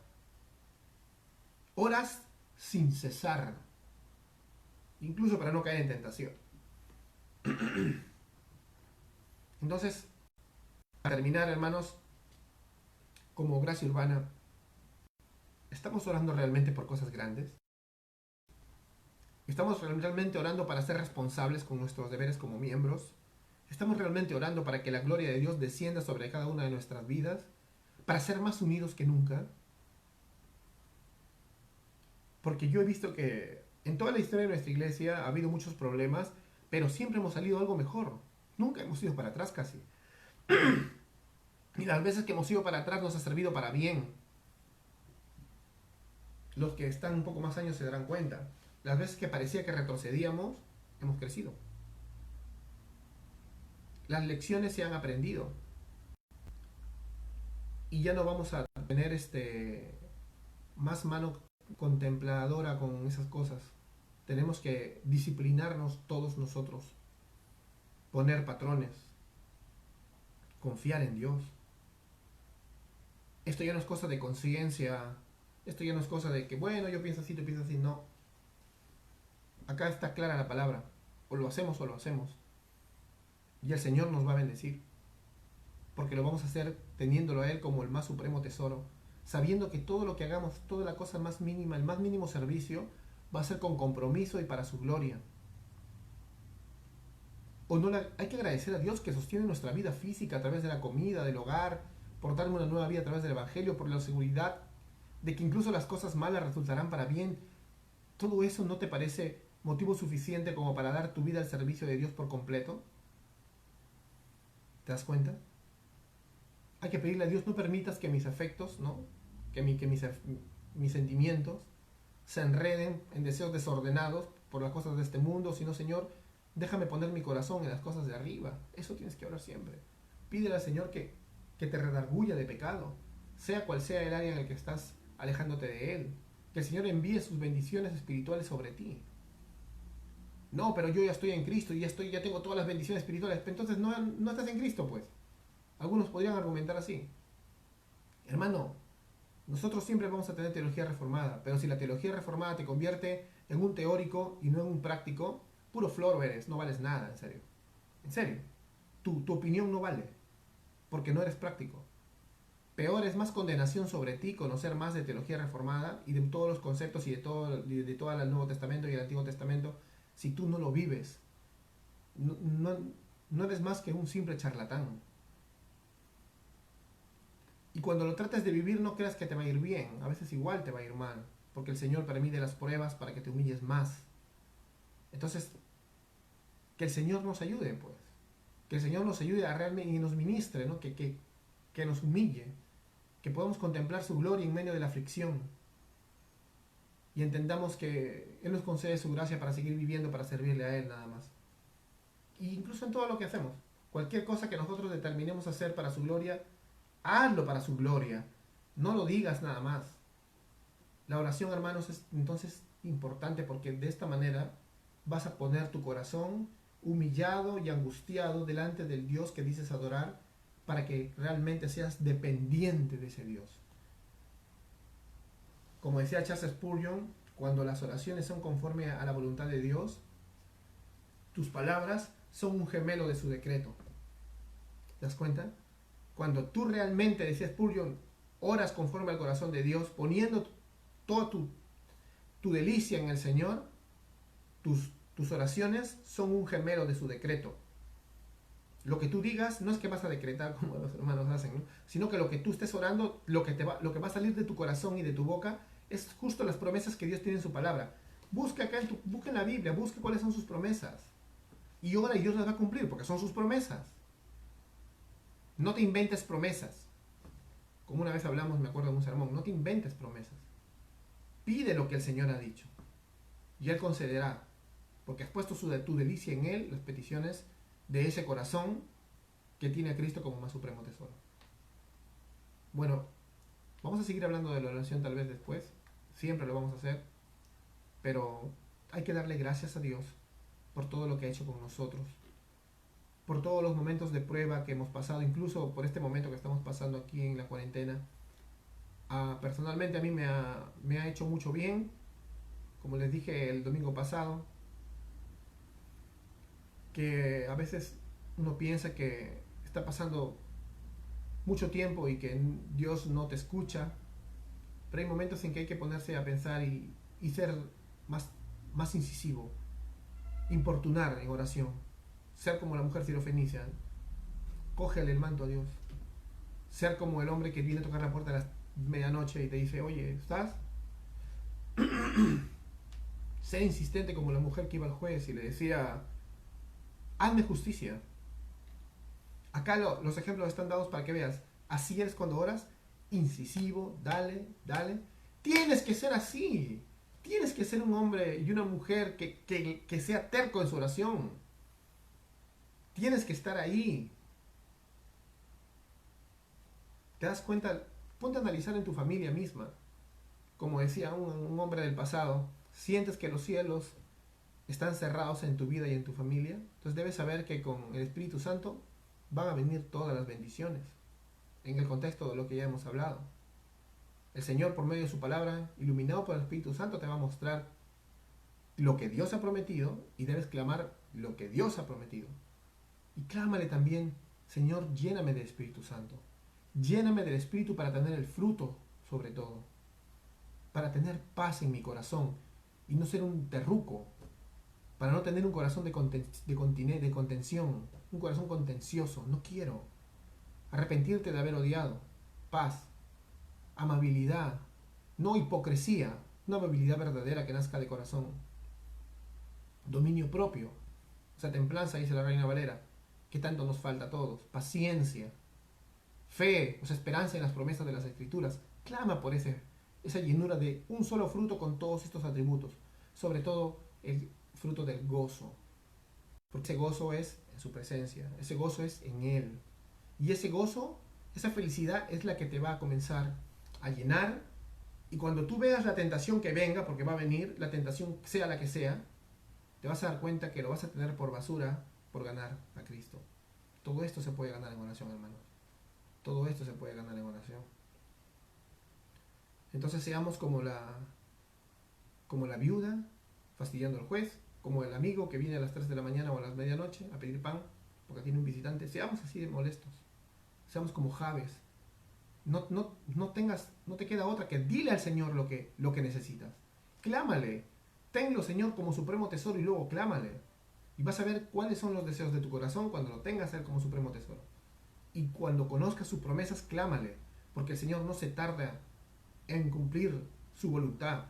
Oras sin cesar. Incluso para no caer en tentación. Entonces, para terminar, hermanos, como Gracia Urbana, ¿estamos orando realmente por cosas grandes? ¿Estamos realmente orando para ser responsables con nuestros deberes como miembros? ¿Estamos realmente orando para que la gloria de Dios descienda sobre cada una de nuestras vidas? ¿Para ser más unidos que nunca? Porque yo he visto que en toda la historia de nuestra iglesia ha habido muchos problemas, pero siempre hemos salido algo mejor. Nunca hemos ido para atrás casi. Y las veces que hemos ido para atrás nos ha servido para bien. Los que están un poco más años se darán cuenta. Las veces que parecía que retrocedíamos, hemos crecido. Las lecciones se han aprendido. Y ya no vamos a tener más mano contempladora con esas cosas. Tenemos que disciplinarnos todos nosotros. Poner patrones. Confiar en Dios. Esto ya no es cosa de conciencia, esto ya no es cosa de que, bueno, yo pienso así, tú piensas así, no. Acá está clara la palabra, o lo hacemos o lo hacemos. Y el Señor nos va a bendecir, porque lo vamos a hacer teniéndolo a Él como el más supremo tesoro, sabiendo que todo lo que hagamos, toda la cosa más mínima, el más mínimo servicio, va a ser con compromiso y para su gloria. O no hay que agradecer a Dios que sostiene nuestra vida física a través de la comida, del hogar, por darme una nueva vida a través del Evangelio, por la seguridad de que incluso las cosas malas resultarán para bien. ¿Todo eso no te parece motivo suficiente como para dar tu vida al servicio de Dios por completo? ¿Te das cuenta? Hay que pedirle a Dios, no permitas que mis afectos, ¿no? Mis sentimientos se enreden en deseos desordenados por las cosas de este mundo, sino, Señor, déjame poner mi corazón en las cosas de arriba. Eso tienes que orar siempre. Pídele al Señor que te redarguya de pecado, sea cual sea el área en el que estás alejándote de Él. Que el Señor envíe sus bendiciones espirituales sobre ti. No, pero yo ya estoy en Cristo y ya tengo todas las bendiciones espirituales. Entonces no estás en Cristo, pues. Algunos podrían argumentar así. Hermano, nosotros siempre vamos a tener teología reformada, pero si la teología reformada te convierte en un teórico y no en un práctico, puro floro eres, no vales nada, en serio. En serio. Tu opinión no vale, porque no eres práctico. Peor es más condenación sobre ti conocer más de teología reformada y de todos los conceptos y de todo el Nuevo Testamento y el Antiguo Testamento, si tú no lo vives. No eres más que un simple charlatán. Y cuando lo trates de vivir, no creas que te va a ir bien. A veces igual te va a ir mal. Porque el Señor permite las pruebas para que te humilles más. Entonces, que el Señor nos ayude, pues. Que el Señor nos ayude a realmente y nos ministre, ¿no? Que nos humille. Que podamos contemplar su gloria en medio de la aflicción. Y entendamos que Él nos concede su gracia para seguir viviendo, para servirle a Él nada más. Y incluso en todo lo que hacemos. Cualquier cosa que nosotros determinemos hacer para su gloria, hazlo para su gloria. No lo digas nada más. La oración, hermanos, es entonces importante porque de esta manera vas a poner tu corazón humillado y angustiado delante del Dios que dices adorar para que realmente seas dependiente de ese Dios. Como decía Charles Spurgeon, cuando las oraciones son conforme a la voluntad de Dios, tus palabras son un gemelo de su decreto. ¿Te das cuenta? Cuando tú realmente, decía Spurgeon, oras conforme al corazón de Dios, poniendo toda tu delicia en el Señor, tus oraciones son un gemelo de su decreto. Lo que tú digas no es que vas a decretar como los hermanos hacen, ¿no? Sino que lo que tú estés orando, lo que va a salir de tu corazón y de tu boca, es justo las promesas que Dios tiene en su palabra. Busca en la Biblia, busca cuáles son sus promesas. Y ora y Dios las va a cumplir, porque son sus promesas. No te inventes promesas. Como una vez hablamos, me acuerdo de un sermón, no te inventes promesas. Pide lo que el Señor ha dicho. Y Él concederá, porque has puesto tu delicia en Él, las peticiones de ese corazón que tiene a Cristo como más supremo tesoro. Bueno, vamos a seguir hablando de la oración tal vez después. Siempre lo vamos a hacer. Pero hay que darle gracias a Dios por todo lo que ha hecho con nosotros. Por todos los momentos de prueba que hemos pasado, incluso por este momento que estamos pasando aquí en la cuarentena. Personalmente a mí me ha hecho mucho bien. Como les dije el domingo pasado, que a veces uno piensa que está pasando mucho tiempo y que Dios no te escucha, pero hay momentos en que hay que ponerse a pensar y ser más incisivo, importunar en oración, ser como la mujer sirofenicia, cógele el manto a Dios, ser como el hombre que viene a tocar la puerta a las medianoche y te dice, oye, ¿estás? Ser insistente como la mujer que iba al juez y le decía, hazme justicia. Acá los ejemplos están dados para que veas. Así eres cuando oras, incisivo, dale. Tienes que ser así. Tienes que ser un hombre y una mujer que sea terco en su oración. Tienes que estar ahí. ¿Te das cuenta? Ponte a analizar en tu familia misma. Como decía un hombre del pasado, sientes que los cielos están cerrados en tu vida y en tu familia. Entonces debes saber que con el Espíritu Santo van a venir todas las bendiciones. en el contexto de lo que ya hemos hablado. El Señor, por medio de su palabra, iluminado por el Espíritu Santo, te va a mostrar lo que Dios ha prometido y debes clamar lo que Dios ha prometido. Y clámale también, Señor, lléname del Espíritu Santo. Lléname del Espíritu para tener el fruto, sobre todo. Para tener paz en mi corazón y no ser un terruco. Para no tener un corazón de contención, un corazón contencioso. No quiero. Arrepentirte de haber odiado. Paz. Amabilidad. No hipocresía. Una amabilidad verdadera que nazca de corazón. Dominio propio. O sea, templanza, dice la Reina Valera. ¿Qué tanto nos falta a todos? Paciencia. Fe, o sea, esperanza en las promesas de las Escrituras. Clama por esa llenura de un solo fruto con todos estos atributos. Sobre todo el fruto del gozo. Porque ese gozo es en su presencia. Ese gozo es en Él. Y ese gozo, esa felicidad es la que te va a comenzar a llenar. Y cuando tú veas la tentación que venga, porque va a venir, la tentación sea la que sea, te vas a dar cuenta que lo vas a tener por basura por ganar a Cristo. Todo esto se puede ganar en oración, hermanos. Todo esto se puede ganar en oración. Entonces seamos como la viuda fastidiando al juez, como el amigo que viene a las 3 de la mañana o a las medianoche a pedir pan porque tiene un visitante. Seamos así de molestos. Seamos como Jabes. No te queda otra que dile al Señor lo que necesitas. Clámale. Tenlo, Señor, como supremo tesoro y luego clámale. Y vas a ver cuáles son los deseos de tu corazón cuando lo tengas a Él como supremo tesoro. Y cuando conozcas sus promesas, clámale. Porque el Señor no se tarda en cumplir su voluntad.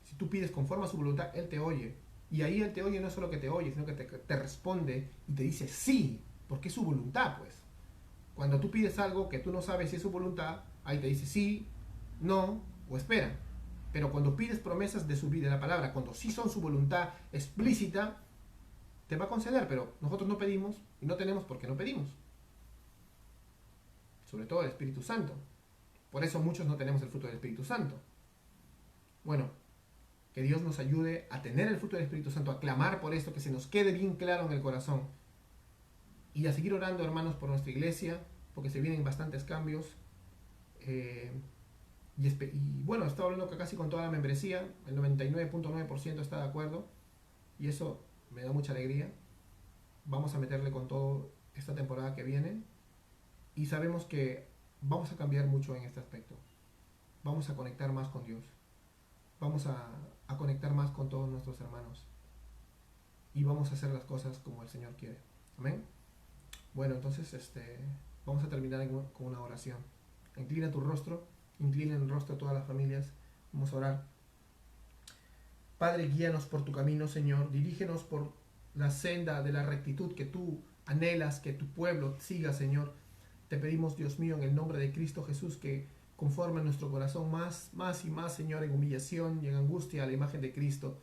Si tú pides conforme a su voluntad, Él te oye. Y ahí Él te oye, no solo que te oye, sino que te responde y te dice sí, porque es su voluntad, pues. Cuando tú pides algo que tú no sabes si es su voluntad, ahí te dice sí, no o espera. Pero cuando pides promesas de su vida, de la palabra, cuando sí son su voluntad explícita, te va a conceder, pero nosotros no pedimos y no tenemos porque no pedimos. Sobre todo el Espíritu Santo. Por eso muchos no tenemos el fruto del Espíritu Santo. Bueno, que Dios nos ayude a tener el fruto del Espíritu Santo, a clamar por esto, que se nos quede bien claro en el corazón. Y a seguir orando, hermanos, por nuestra iglesia, porque se vienen bastantes cambios. Y bueno, estaba hablando casi con toda la membresía, el 99.9% está de acuerdo, y eso me da mucha alegría. Vamos a meterle con todo esta temporada que viene, y sabemos que vamos a cambiar mucho en este aspecto. Vamos a conectar más con Dios. Vamos a conectar más con todos nuestros hermanos. Y vamos a hacer las cosas como el Señor quiere. Amén. Bueno, entonces vamos a terminar con una oración. Inclina tu rostro, inclina el rostro de todas las familias. Vamos a orar. Padre, guíanos por tu camino, Señor. Dirígenos por la senda de la rectitud que tú anhelas que tu pueblo siga, Señor. Te pedimos, Dios mío, en el nombre de Cristo Jesús, que conforme nuestro corazón más y más, Señor, en humillación y en angustia a la imagen de Cristo.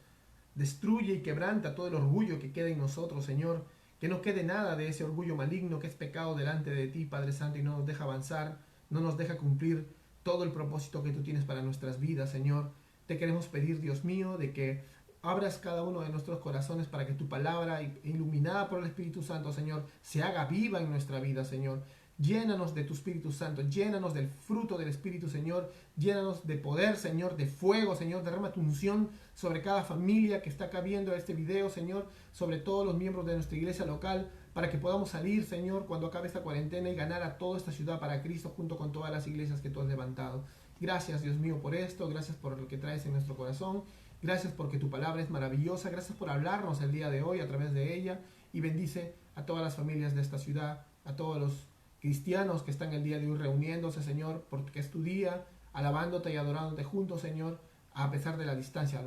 Destruye y quebranta todo el orgullo que queda en nosotros, Señor. Que no quede nada de ese orgullo maligno que es pecado delante de ti, Padre Santo, y no nos deja avanzar, no nos deja cumplir todo el propósito que tú tienes para nuestras vidas, Señor. Te queremos pedir, Dios mío, de que abras cada uno de nuestros corazones para que tu palabra, iluminada por el Espíritu Santo, Señor, se haga viva en nuestra vida, Señor. Llénanos de tu Espíritu Santo, llénanos del fruto del Espíritu, Señor. Llénanos de poder, Señor, de fuego, Señor. Derrama tu unción sobre cada familia que está acá viendo este video, Señor. Sobre todos los miembros de nuestra iglesia local, para que podamos salir, Señor, cuando acabe esta cuarentena y ganar a toda esta ciudad para Cristo, junto con todas las iglesias que tú has levantado. Gracias, Dios mío, por esto. Gracias por lo que traes en nuestro corazón. Gracias porque tu palabra es maravillosa. Gracias por hablarnos el día de hoy a través de ella. Y bendice a todas las familias de esta ciudad, a todos los cristianos que están el día de hoy reuniéndose, Señor, porque es tu día, alabándote y adorándote juntos, Señor, a pesar de la distancia.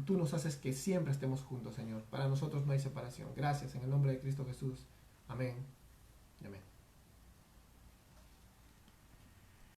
Tú nos haces que siempre estemos juntos, Señor. Para nosotros no hay separación. Gracias, en el nombre de Cristo Jesús. Amén. Amén.